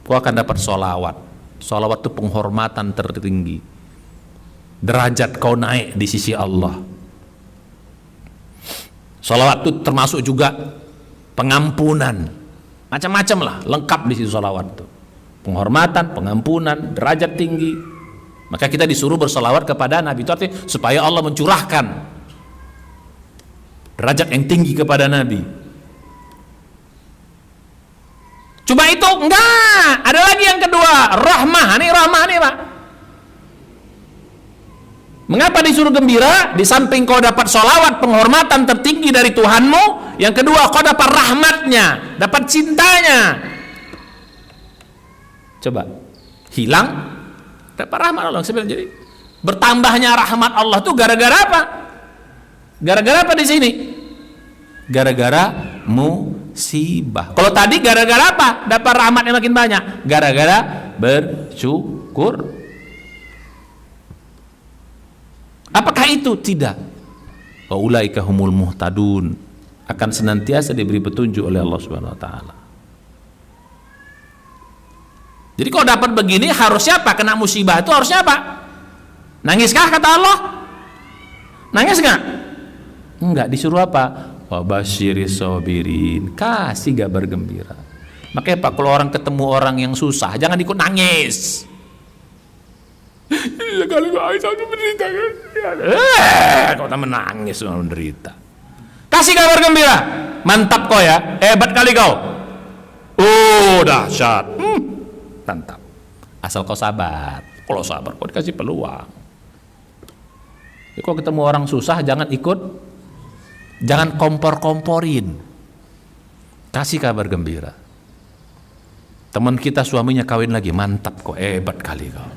Speaker 2: Kau akan dapat sholawat. Sholawat itu penghormatan tertinggi. Derajat kau naik di sisi Allah. Sholawat itu termasuk juga pengampunan. Macam-macam lah, lengkap di sisi sholawat itu. Penghormatan, pengampunan, derajat tinggi. Maka kita disuruh bersolawat kepada Nabi, itu artinya supaya Allah mencurahkan derajat yang tinggi kepada Nabi. Cuma itu enggak, ada lagi yang kedua, rahmah. Ini rahmah nih Pak. Mengapa disuruh gembira? Di samping kau dapat solawat, penghormatan tertinggi dari Tuhanmu, yang kedua kau dapat rahmatnya, dapat cintanya. Coba hilang, dapat rahmat Allah. Sebenarnya jadi bertambahnya rahmat Allah itu gara-gara apa? Gara-gara apa di sini? Gara-gara musibah. Kalau tadi gara-gara apa? Dapat rahmat yang makin banyak. Gara-gara bersyukur. Apakah itu? Tidak. Wa ulaika humul muhtadun, akan senantiasa diberi petunjuk oleh Allah Subhanahu wa taala. Jadi kalau dapat begini harusnya apa? Kena musibah itu harusnya apa? Nangiskah kata Allah? Nangis enggak? Enggak, disuruh apa? Wa basyiris sabirin, kasih kabar gembira. Makanya Pak, kalau orang ketemu orang yang susah jangan ikut nangis. Ya kali gua Aisyah menderita kan. Kau tak menangis menderita. Kasih kabar gembira. Mantap kau ya, hebat kali kau. Dahsyat. Mantap. Asal kau sabar. Kalau sabar kau dikasih peluang. Jadi kalau ketemu orang susah jangan ikut, jangan kompor-komporin. Kasih kabar gembira. Teman kita suaminya kawin lagi, mantap kok, hebat kali kau.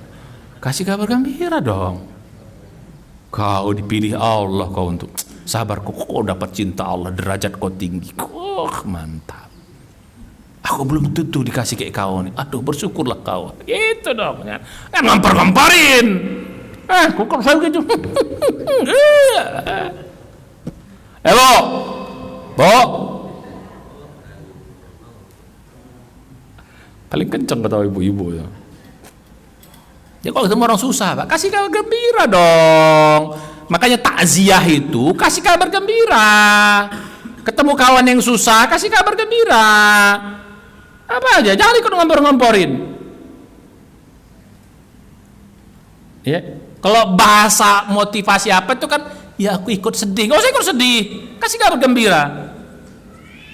Speaker 2: Kasih kabar gembira dong. Kau dipilih Allah kau untuk sabar kau dapat cinta Allah, derajat kau tinggi. Mantap. Aku belum tentu dikasih kayak kau nih. Aduh, bersyukurlah kau. Gitu dong ya. Ngompor-ngomporin. Kok saya gitu. Bo. Paling kenceng kata ibu-ibu ya. Ya kalau ketemu orang susah, Pak, kasih kabar gembira dong. Makanya takziah itu kasih kabar gembira. Ketemu kawan yang susah, kasih kabar gembira. Apa aja, jangan ikut ngompor-ngomporin. Ya, kalau bahasa motivasi apa itu kan, ya aku ikut sedih. Nggak usah ikut sedih, kasih kabar gembira.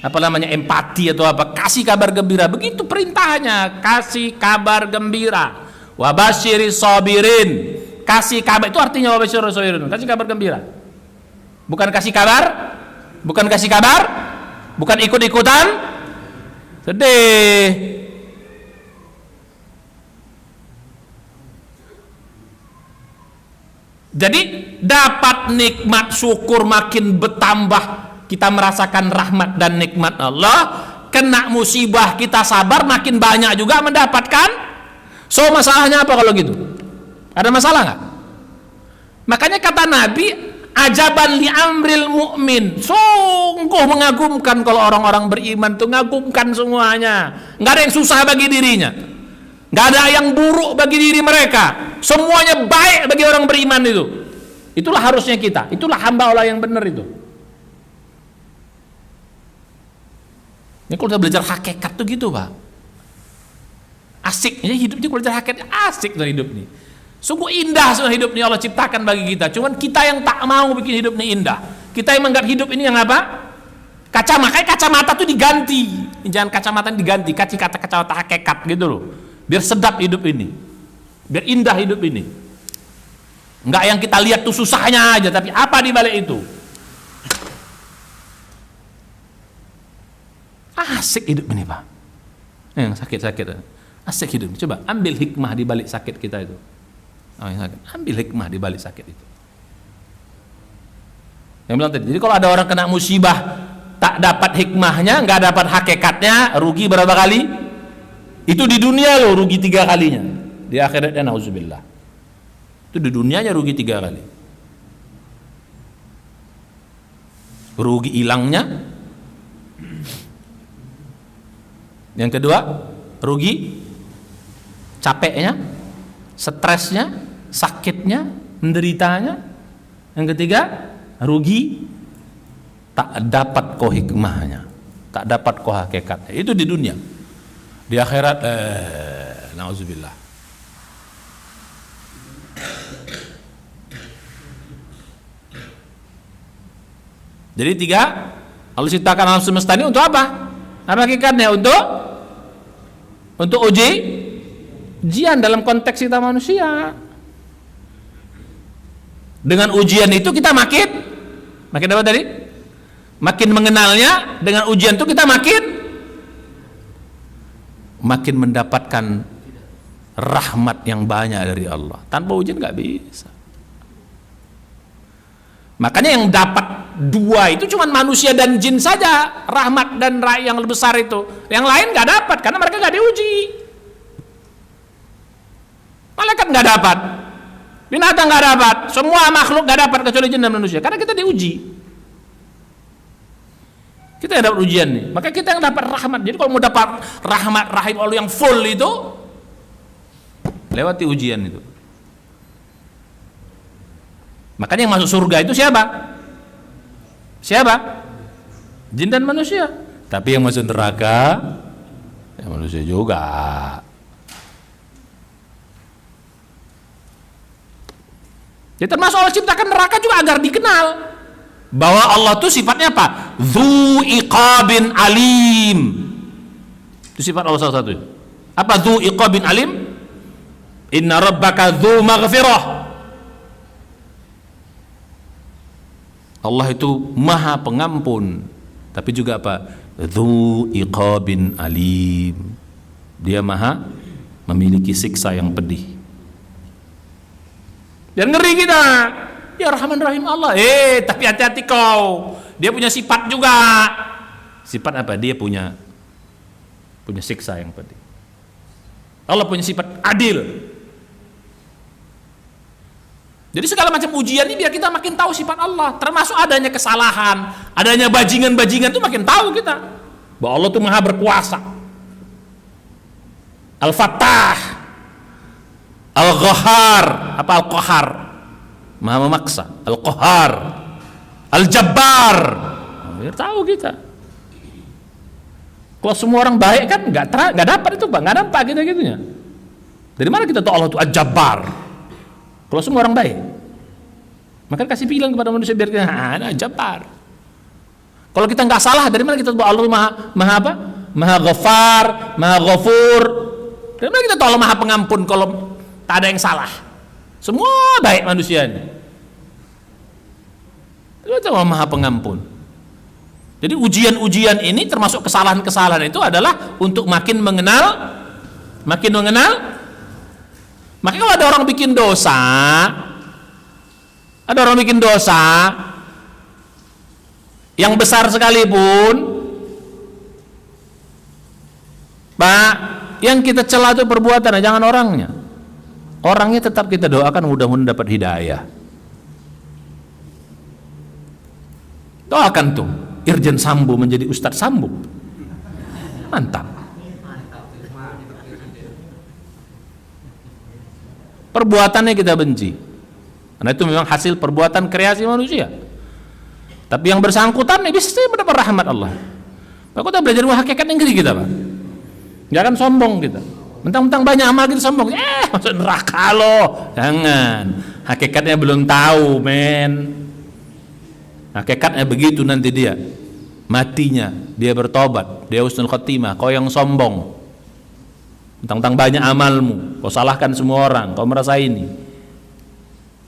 Speaker 2: Apa namanya, empati atau apa, kasih kabar gembira. Begitu perintahnya, kasih kabar gembira. Wa basyiris sabirin, kasih kabar itu artinya wa basyiris sabirin, kasih kabar gembira. Bukan kasih kabar, bukan kasih kabar, bukan ikut-ikutan, Sedih. Jadi dapat nikmat syukur makin bertambah, kita merasakan rahmat dan nikmat Allah. Kena musibah kita sabar, makin banyak juga mendapatkan. So masalahnya apa kalau gitu? Ada masalah nggak? Makanya kata Nabi, ajaban li amril mu'min, sungguh mengagumkan kalau orang-orang beriman tuh ngagumkan semuanya. Nggak ada yang susah bagi dirinya, nggak ada yang buruk bagi diri mereka, semuanya baik bagi orang beriman itu. Itulah harusnya kita, itulah hamba Allah yang benar itu. Ini kalau kita belajar hakikat tuh gitu Pak, asik, ini hidupnya kalau belajar hakikat asik tuh hidup nih. Sungguh indah sudah hidup ini Allah ciptakan bagi kita. Cuman kita yang tak mau bikin hidup ini indah. Kita yang menganggap hidup ini yang apa? Kacamata tuh diganti. Jangan kacamata diganti, kasih kata kacamata hakikat gitu loh. Biar sedap hidup ini. Biar indah hidup ini. Enggak yang kita lihat tuh susahnya aja, tapi apa di balik itu? Asik hidup ini Pak. Yang sakit-sakit. Asik hidup. Coba ambil hikmah di balik sakit kita itu. Ambil hikmah di balik sakit itu. Yang bilang tadi, jadi kalau ada orang kena musibah tak dapat hikmahnya, nggak dapat hakikatnya, rugi berapa kali? Itu di dunia loh rugi 3 kalinya. Di akhiratnya nauzubillah. Itu di dunianya rugi 3 kali. Rugi hilangnya. Yang kedua, rugi capeknya, stresnya, sakitnya, menderitanya. Yang ketiga, rugi tak dapat ko hikmahnya, tak dapat ko hakikatnya. Itu di dunia. Di akhirat nauzubillah. Jadi 3, Allah ciptakan alam semesta ini untuk apa? Apa hakikatnya? Untuk ujian dalam konteks kita manusia. Dengan ujian itu kita makin apa tadi? Makin mengenalnya. Dengan ujian itu kita makin mendapatkan rahmat yang banyak dari Allah. Tanpa ujian nggak bisa. Makanya yang dapat 2 itu cuma manusia dan jin saja, rahmat dan rai yang lebih besar itu. Yang lain nggak dapat karena mereka nggak diuji. Malaikat nggak dapat, binatang nggak dapat, semua makhluk nggak dapat kecuali jin dan manusia karena kita diuji. Kita yang dapat ujian nih, maka kita yang dapat rahmat. Jadi kalau mau dapat rahmat rahim Allah yang full itu, lewati ujian itu. Makanya yang masuk surga itu siapa? Jin dan manusia. Tapi yang masuk neraka ya manusia juga. Jadi termasuk Allah ciptakan neraka juga agar dikenal bahwa Allah itu sifatnya apa? Dzu iqabin alim. Itu sifat Allah salah satu. Apa dzu iqabin alim? Inna rabbaka dzu maghfirah. Allah itu maha pengampun, tapi juga apa? Dzu iqabin alim. Dia maha memiliki siksa yang pedih. Dan ngeri kita. Ya Rahman Rahim Allah. Tapi hati-hati kau. Dia punya sifat juga. Sifat apa? Dia punya siksa yang pedih. Allah punya sifat adil. Jadi segala macam ujian ini biar kita makin tahu sifat Allah. Termasuk adanya kesalahan, adanya bajingan-bajingan itu makin tahu kita bahwa Allah itu maha berkuasa. Al-Fattah, Al-Ghahar, apa Al-Qahar? Maha memaksa. Al-Qahar, Al-Jabbar. Biar tahu kita. Kalau semua orang baik kan nggak dapat itu Pak, nggak nampak gitu-gitunya. Dari mana kita tahu Allah itu Al-Jabbar? Kalau semua orang baik, maka kasih pilihan kepada manusia biar kita Jabbar. Kalau kita nggak salah, dari mana kita tahu Allah maha apa? Maha Ghafar, Maha Ghafur. Dari mana kita tahu Allah maha pengampun kalau tak ada yang salah? Semua baik manusianya. Kita tahu Allah maha pengampun. Jadi ujian-ujian ini termasuk kesalahan-kesalahan itu adalah untuk makin mengenal. Maka kalau ada orang bikin dosa, yang besar sekalipun, Pak, yang kita cela itu perbuatannya, jangan orangnya. Orangnya tetap kita doakan mudah-mudahan dapat hidayah. Doakan tuh Irjen Sambo menjadi Ustadz Sambo. Mantap. Perbuatannya kita benci, karena itu memang hasil perbuatan kreasi manusia. Tapi yang bersangkutan ini bisa mendapat rahmat Allah. Pak, kita belajar hakikat negeri kita, Pak. Jangan sombong kita. Mentang-mentang banyak amal kita sombong. Masuk neraka loh. Jangan. Hakikatnya belum tahu, men. Hakikatnya begitu nanti dia. Matinya dia bertobat, dia husnul khotimah. Kau yang sombong, mentang-mentang banyak amalmu, kau salahkan semua orang, kau merasa ini,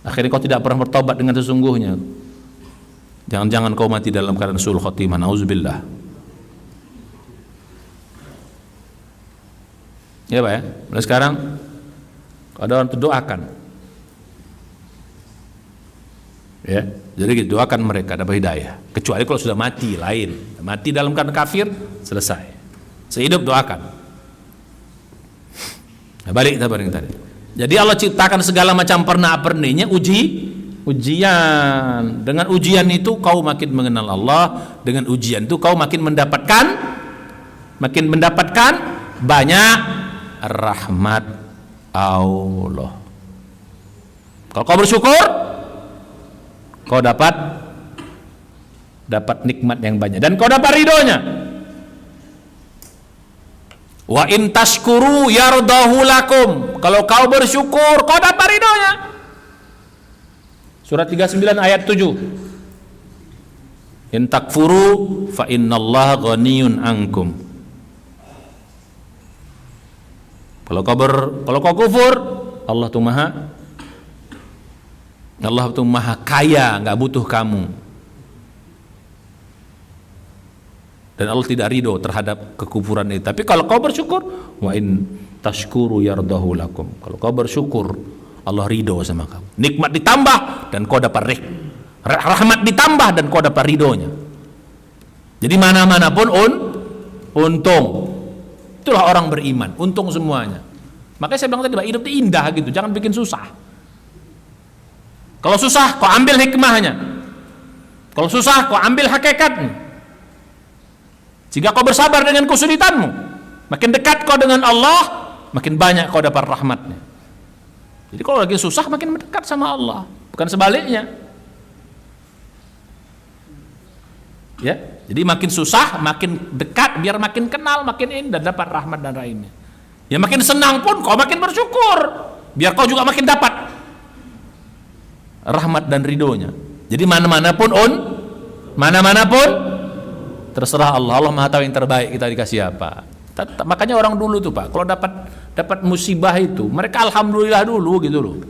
Speaker 2: akhirnya kau tidak pernah bertobat dengan sesungguhnya. Jangan-jangan kau mati dalam keadaan husnul khotimah. Nauzubillah. Ya Pak ya. Mulai sekarang ada orang doakan. Ya, jadi doakan mereka dapat hidayah. Kecuali kalau sudah mati, lain. Mati dalam keadaan kafir, selesai. Sehidup doakan. Nah, balik kita bareng tadi. Jadi Allah ciptakan segala macam pernak-perniknya ujian. Dengan ujian itu kau makin mengenal Allah. Dengan ujian itu kau makin mendapatkan banyak rahmat Allah. Kalau kau bersyukur, kau dapat nikmat yang banyak dan kau dapat ridhonya. Wa in tashkuru yardahu lakum. Kalau kau bersyukur, kau dapat ridhonya. Surat 39 ayat 7. In takfuru fa innallaha ghaniyun ankum. Kalau kau kufur, Allah tuh maha kaya, nggak butuh kamu. Dan Allah tidak ridho terhadap kekufuran itu. Tapi kalau kau bersyukur, wa in tashkuru yardahu lakum. Kalau kau bersyukur, Allah ridho sama kamu. Nikmat ditambah dan kau dapat rahmat ditambah dan kau dapat ridhonya. Jadi mana-mana pun untung. Itulah orang beriman, untung semuanya. Makanya saya bilang tadi, hidup itu indah gitu, jangan bikin susah. Kalau susah, kau ambil hikmahnya. Kalau susah, kau ambil hakikatnya. Jika kau bersabar dengan kesulitanmu, makin dekat kau dengan Allah, makin banyak kau dapat rahmatnya. Jadi kalau lagi susah, makin mendekat sama Allah, bukan sebaliknya. Ya, jadi makin susah, makin dekat, biar makin kenal, makin indah, dapat rahmat dan lainnya. Ya makin senang pun kau makin bersyukur, biar kau juga makin dapat rahmat dan ridhonya. Jadi mana-mana pun terserah Allah. Allah Maha tahu yang terbaik kita dikasih apa. Makanya orang dulu tuh Pak, kalau dapat musibah itu, mereka alhamdulillah dulu gitu loh.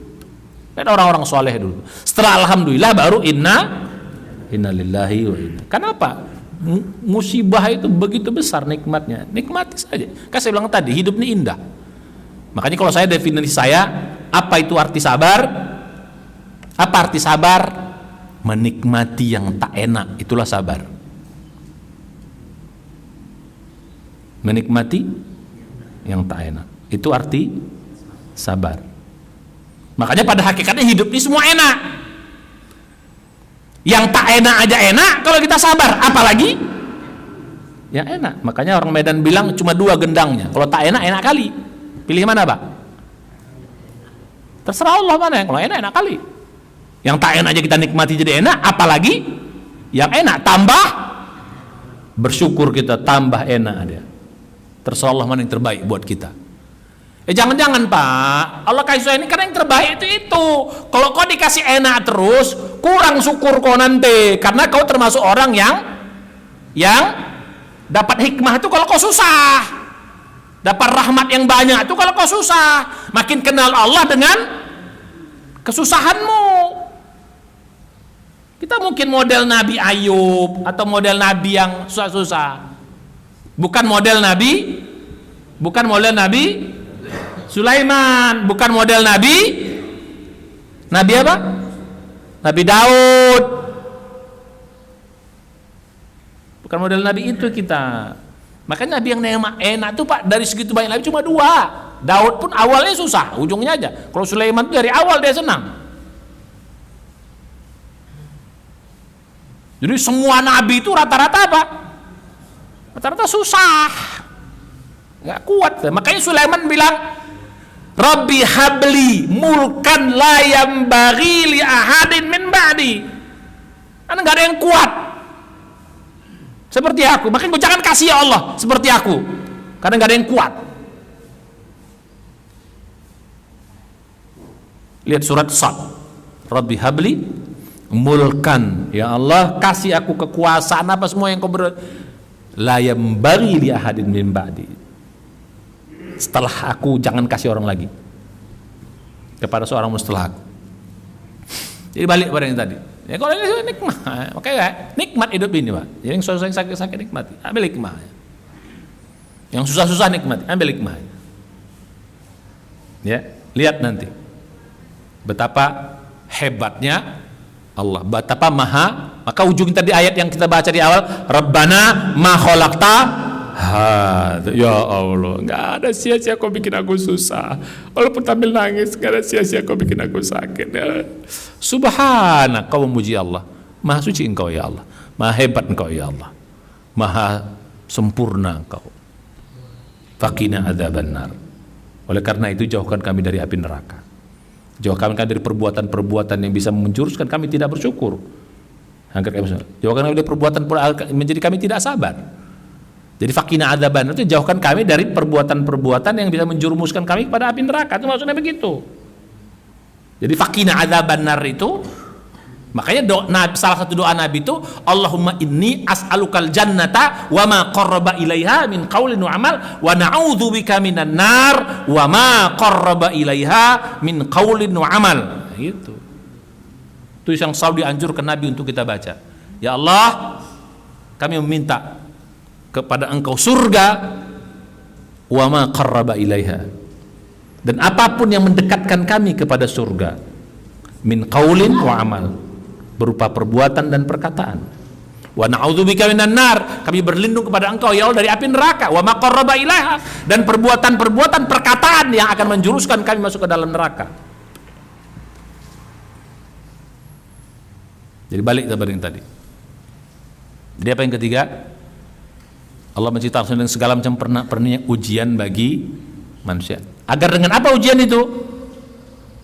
Speaker 2: Kan orang-orang soleh dulu. Setelah alhamdulillah baru inna lillahi wa inna. Kenapa? Musibah itu begitu besar nikmatnya. Nikmati saja. Kan saya bilang tadi, hidup ini indah. Makanya kalau saya definisi saya, apa itu arti sabar? Apa arti sabar? Menikmati yang tak enak, itulah sabar. Menikmati yang tak enak, itu arti sabar. Makanya pada hakikatnya hidup ini semua enak. Yang tak enak aja enak kalau kita sabar, apalagi yang enak. Makanya orang Medan bilang cuma dua gendangnya. Kalau tak enak, enak kali. Pilih mana Pak? Terserah Allah mana. Kalau enak kali. Yang tak enak aja kita nikmati jadi enak, apalagi yang enak. Tambah bersyukur kita, tambah enak dia. Terserah Allah mana yang terbaik buat kita. Jangan-jangan Pak, Allah kasih saya ini karena yang terbaik itu. Kalau kau dikasih enak terus, kurang syukur kau nanti. Karena kau termasuk orang yang dapat hikmah itu kalau kau susah. Dapat rahmat yang banyak itu kalau kau susah. Makin kenal Allah dengan kesusahanmu. Kita mungkin model Nabi Ayub atau model Nabi yang susah-susah. Bukan model Nabi Sulaiman, bukan model Nabi apa? Nabi Daud. Bukan model Nabi itu kita. Makanya Nabi yang enak tuh Pak, dari segitu banyak Nabi cuma 2. Daud pun awalnya susah, ujungnya aja. Kalau Sulaiman tuh dari awal dia senang. Jadi semua Nabi itu rata-rata apa? Rata-rata susah, nggak kuat. Makanya Sulaiman bilang, Rabbi habli mulkan la yambaghi li ahadin min ba'di. Karena nggak ada yang kuat seperti aku. Makanya gue jangan kasih ya Allah seperti aku, karena nggak ada yang kuat. Lihat surat Sad. Rabbi habli mulkan, ya Allah kasih aku kekuasaan apa semua yang kau beri. La yambaghi li ahadin min ba'di. Setelah aku jangan kasih orang lagi kepada seorang setelah aku. Jadi balik pada yang tadi. Ya kalau ini nikmat, makanya nikmat hidup ini Pak. Jadi yang sakit-sakit nikmati, ambil hikmahnya. Yang susah-susah nikmati, ambil hikmahnya. Ya, lihat nanti betapa hebatnya Allah, betapa maha. Maka ujung tadi ayat yang kita baca di awal, Rabbana ma khalaqta hadza, ya Allah, nggak ada sia-sia kau bikin aku susah, walaupun tampil nangis, nggak ada sia-sia kau bikin aku sakit. Ya. Subhanak, kau memuji Allah, maha suci engkau ya Allah, maha hebat engkau ya Allah, maha sempurna engkau. Faqina adzabannar. Oleh karena itu jauhkan kami dari api neraka, jauhkan kami dari perbuatan-perbuatan yang bisa menjuruskan kami tidak bersyukur. Jauhkan kami dari perbuatan menjadi kami tidak sabar. Jadi faqina adzaban itu jauhkan kami dari perbuatan-perbuatan yang bisa menjerumuskan kami kepada api neraka. Itu maksudnya begitu. Jadi faqina adzabannar itu, makanya salah satu doa Nabi itu, Allahumma inni as'alukal jannata wa ma qarraba ilaiha min qaulin wa amal wa na'udzubika minan nar wa ma qarraba ilaiha min qaulin wa amal. Nah, gitu. Itu yang selalu dianjurkan Nabi untuk kita baca. Ya Allah, kami meminta kepada engkau surga wa ma qarraba ilaiha, dan apapun yang mendekatkan kami kepada surga, min qaulin wa amal, berupa perbuatan dan perkataan. Wa na'udzubika minan nar, kami berlindung kepada engkau ya Allah dari api neraka. Wa ma qarraba ilaiha, dan perbuatan-perbuatan perkataan yang akan menjuruskan kami masuk ke dalam neraka. Jadi balik kepada yang tadi. Jadi apa yang ketiga? Allah menciptakan dengan segala macam pernihan ujian bagi manusia. Agar dengan apa ujian itu?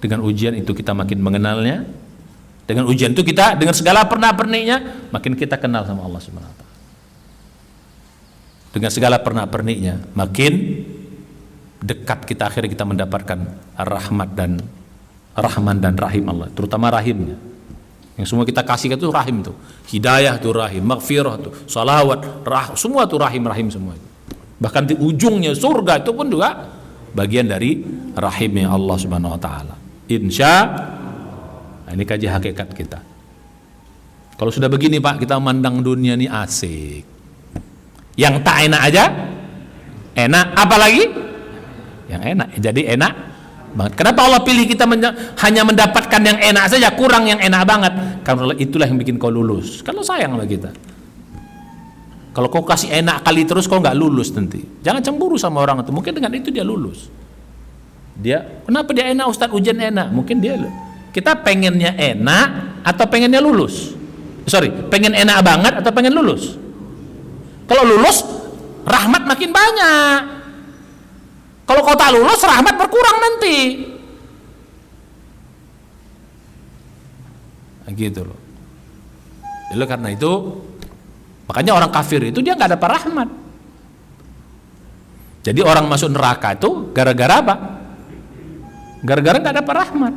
Speaker 2: Dengan ujian itu kita makin mengenalnya. Dengan ujian itu kita dengan segala perna-perniknya makin kita kenal sama Allah Subhanahu wa taala. Dengan segala perna-perniknya makin dekat kita, akhirnya kita mendapatkan rahman dan rahim Allah, terutama rahimnya. Yang semua kita kasih itu rahim tuh, hidayah tuh rahim, maghfirah tuh, salawat, semua tuh rahim semua itu. Bahkan di ujungnya surga itu pun juga bagian dari rahimnya Allah Subhanahu wa taala. Nah, ini kaji hakikat kita. Kalau sudah begini Pak, kita memandang dunia ini asik. Yang tak enak aja enak, apalagi yang enak. Jadi enak banget. Kenapa Allah pilih kita hanya mendapatkan yang enak saja, kurang yang enak banget? Karena itulah yang bikin kau lulus. Kalau sayang sama kita. Kalau kau kasih enak kali terus, kau nggak lulus nanti. Jangan cemburu sama orang itu. Mungkin dengan itu dia lulus. Kenapa dia enak Ustadz, ujian enak? Mungkin dia. Kita pengennya enak atau pengennya lulus? Pengen enak banget atau pengen lulus? Kalau lulus, rahmat makin banyak. Kalau kau tak lulus, rahmat berkurang nanti. Nah, gitu loh. Jadi karena itu, makanya orang kafir itu dia nggak dapat rahmat. Jadi orang masuk neraka itu gara-gara apa? Gara-gara nggak dapat rahmat.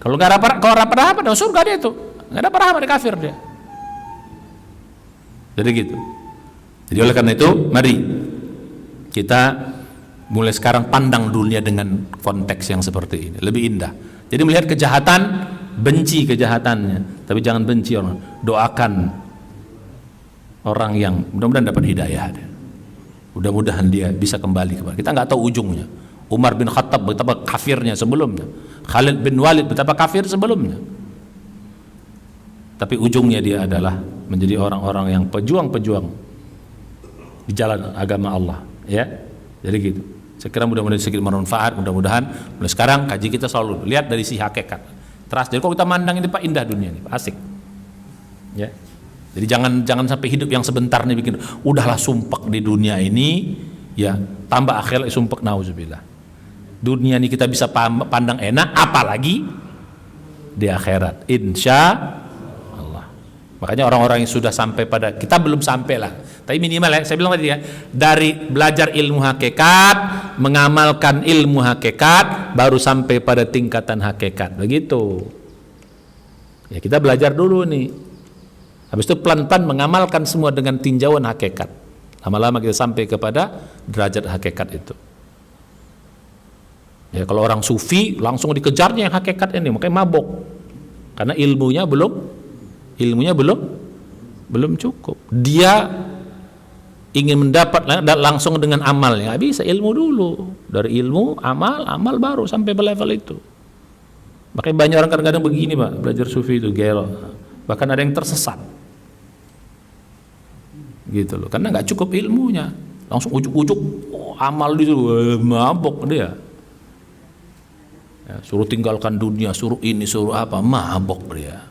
Speaker 2: Kalau nggak dapat rahmat, surga dia itu nggak dapat rahmat, dia kafir dia. Jadi gitu. Jadi oleh karena itu, mari kita mulai sekarang pandang dunia dengan konteks yang seperti ini, lebih indah. Jadi melihat kejahatan benci kejahatannya, tapi jangan benci orang. Doakan orang yang mudah-mudahan dapat hidayah. Mudah-mudahan dia bisa kembali kepada kita. Nggak tahu ujungnya. Umar bin Khattab betapa kafirnya sebelumnya, Khalid bin Walid betapa kafir sebelumnya, tapi ujungnya dia adalah menjadi orang-orang yang pejuang-pejuang di jalan agama Allah, ya. Jadi gitu. Saya kira mudah-mudahan sedikit bermanfaat. Mudah-mudahan mulai sekarang kaji kita selalu lihat dari sisi hakikat. Terus jadi kalau kita mandang ini Pak, indah dunia ini, Pak, asik, ya. Jadi jangan sampai hidup yang sebentar nih bikin udahlah sumpek di dunia ini, ya tambah akhirat sumpek, nauzubillah. Dunia ini kita bisa pandang enak, apalagi di akhirat, insya Allah. Makanya orang-orang yang sudah sampai pada, kita belum sampai lah, tapi minimal ya, saya bilang tadi ya, dari belajar ilmu hakikat, mengamalkan ilmu hakikat, baru sampai pada tingkatan hakikat, begitu. Ya kita belajar dulu nih, habis itu pelan-pelan mengamalkan semua dengan tinjauan hakikat. Lama-lama kita sampai kepada derajat hakikat itu. Ya kalau orang sufi langsung dikejarnya yang hakikat ini, makanya mabok, karena ilmunya belum cukup. Dia ingin mendapat langsung dengan amalnya, nggak bisa, ilmu dulu, dari ilmu amal baru sampai ke level itu. Makanya banyak orang kadang-kadang begini Pak, belajar sufi itu gelo, bahkan ada yang tersesat gitu loh, karena nggak cukup ilmunya, langsung ujuk-ujuk amal dulu, mabok dia. Ya, suruh tinggalkan dunia, suruh ini, suruh apa, mabok dia.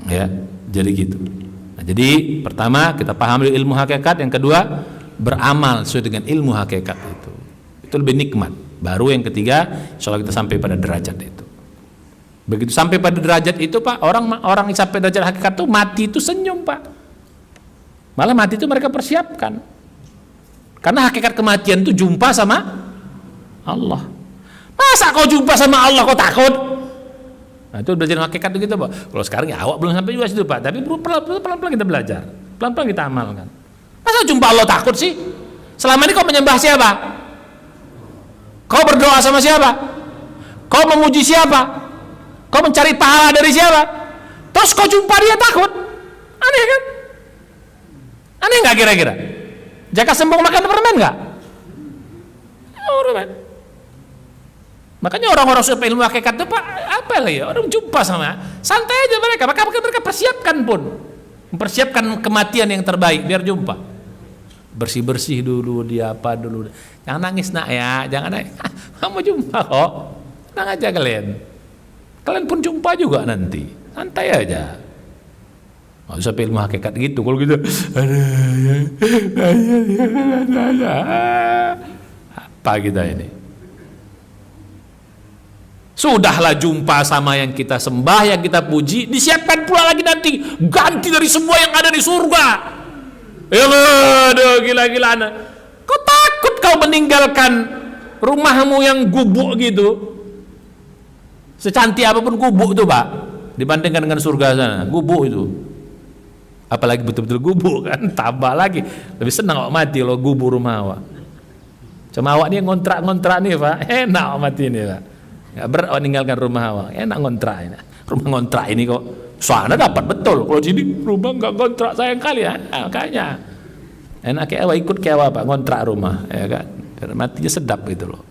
Speaker 2: Ya, jadi gitu. Nah, jadi pertama kita pahami ilmu hakikat, yang kedua beramal sesuai dengan ilmu hakikat itu. Itu lebih nikmat. Baru yang ketiga, insyaallah kita sampai pada derajat itu. Begitu sampai pada derajat itu Pak, orang yang sampai derajat hakikat itu mati itu senyum Pak. Malah mati itu mereka persiapkan. Karena hakikat kematian itu jumpa sama Allah. Masa kau jumpa sama Allah kau takut? Nah itu belajar hakikat itu gitu Pak. Kalau sekarang ya awak belum sampai juga situ Pak, tapi pelan-pelan kita belajar, pelan-pelan kita amalkan. Masa jumpa Allah takut sih? Selama ini kau menyembah siapa? Kau berdoa sama siapa? Kau memuji siapa? Kau mencari pahala dari siapa? Terus kau jumpa dia takut? Aneh kan? Aneh nggak kira-kira? Jaka sembung makan permen nggak? Permen. Makanya orang-orang sudah ilmu hakikat itu Pak, apa lah ya, orang jumpa sama, santai aja mereka, maka mereka persiapkan pun, mempersiapkan kematian yang terbaik biar jumpa. Bersih-bersih dulu, dia apa dulu, jangan nangis nak ya, jangan nangis, kamu jumpa kok, tenang aja kalian pun jumpa juga nanti, santai aja. Nggak usah ilmu hakikat gitu, kalau gitu, apa kita ini? Sudahlah jumpa sama yang kita sembah, yang kita puji, disiapkan pula lagi nanti ganti dari semua yang ada di surga. Aduh, gila-gilaan. Kau takut kau meninggalkan rumahmu yang gubuk gitu? Secantik apapun gubuk itu Pak, dibandingkan dengan surga sana, gubuk itu. Apalagi betul-betul gubuk kan, tambah lagi. Lebih senang awak mati kalau gubuk rumah awak. Cuma awak ini ngontrak-ngontrak nih Pak, enak awak mati ini Pak. Nggak berat awak meninggalkan rumah awak, enak ngontrak ini. Rumah ngontrak ini kok sana dapat betul, kalau sini rumah nggak ngontrak sayang kali ya. Makanya enak kayak awak ikut kayak apa ngontrak rumah, ya kan? Karena matinya sedap gitu loh.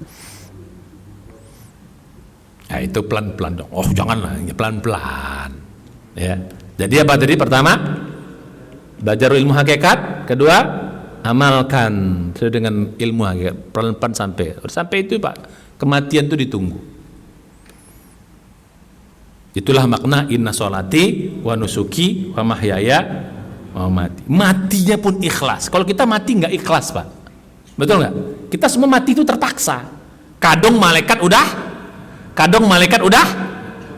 Speaker 2: Ya itu pelan-pelan dong. Oh janganlah, pelan-pelan. Ya. Jadi apa tadi? Pertama belajar ilmu hakikat, kedua amalkan sesuai dengan ilmu hakikat, pelan-pelan sampai itu Pak, kematian itu ditunggu. Itulah makna inna sholati wa nusuki wa mahyaya wa mati. Matinya pun ikhlas. Kalau kita mati nggak ikhlas Pak, betul nggak? Kita semua mati itu terpaksa. Kadang malaikat udah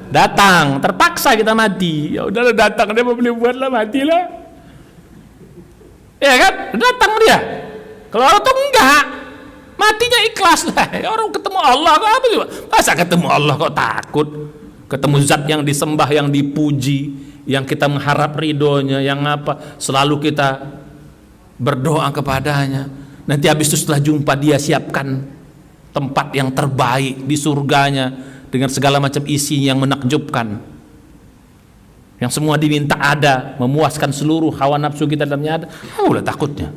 Speaker 2: datang, terpaksa kita mati. Ya udahlah datang, dia mau beli buatlah, matilah. Ya kan? Datang dia. Kalau orang tuh enggak, matinya ikhlas lah. Orang ketemu Allah kok apa juga? Masa ketemu Allah kok takut? Ketemu zat yang disembah, yang dipuji, yang kita mengharap ridhonya, yang apa? Selalu kita berdoa kepadanya. Nanti habis itu setelah jumpa dia siapkan tempat yang terbaik di surganya. dengan segala macam isi yang menakjubkan, yang semua diminta ada, memuaskan seluruh hawa nafsu kita dalamnya ada. Ulah takutnya.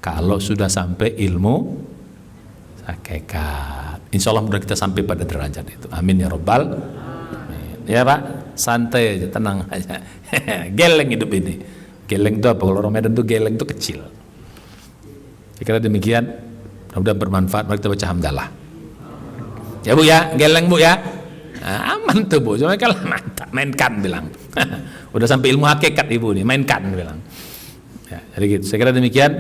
Speaker 2: Kalau sudah sampai ilmu hakikat, insya Allah mudah kita sampai pada derajat itu. Amin ya Rabbal amin. Ya Pak, santai aja, tenang aja. Geleng hidup ini. Geleng itu apa? Kalau orang Medan itu geleng itu kecil. Kira demikian, mudah-mudahan bermanfaat. Mari kita baca hamdalah. Ya Bu ya, geleng Bu ya. Nah, aman tuh Bu, cuma kalau mantap, mainkan bilang. Udah sampai ilmu hakikat Ibu nih, mainkan bilang. Ya, jadi gitu. Saya kira demikian.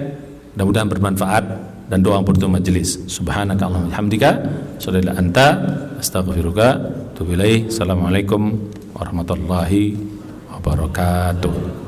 Speaker 2: Mudah-mudahan bermanfaat dan doa untuk majelis. Subhanakallahumma hamdika, sallallahu anta, astaghfiruka, tubu ilaih. Assalamualaikum warahmatullahi wabarakatuh.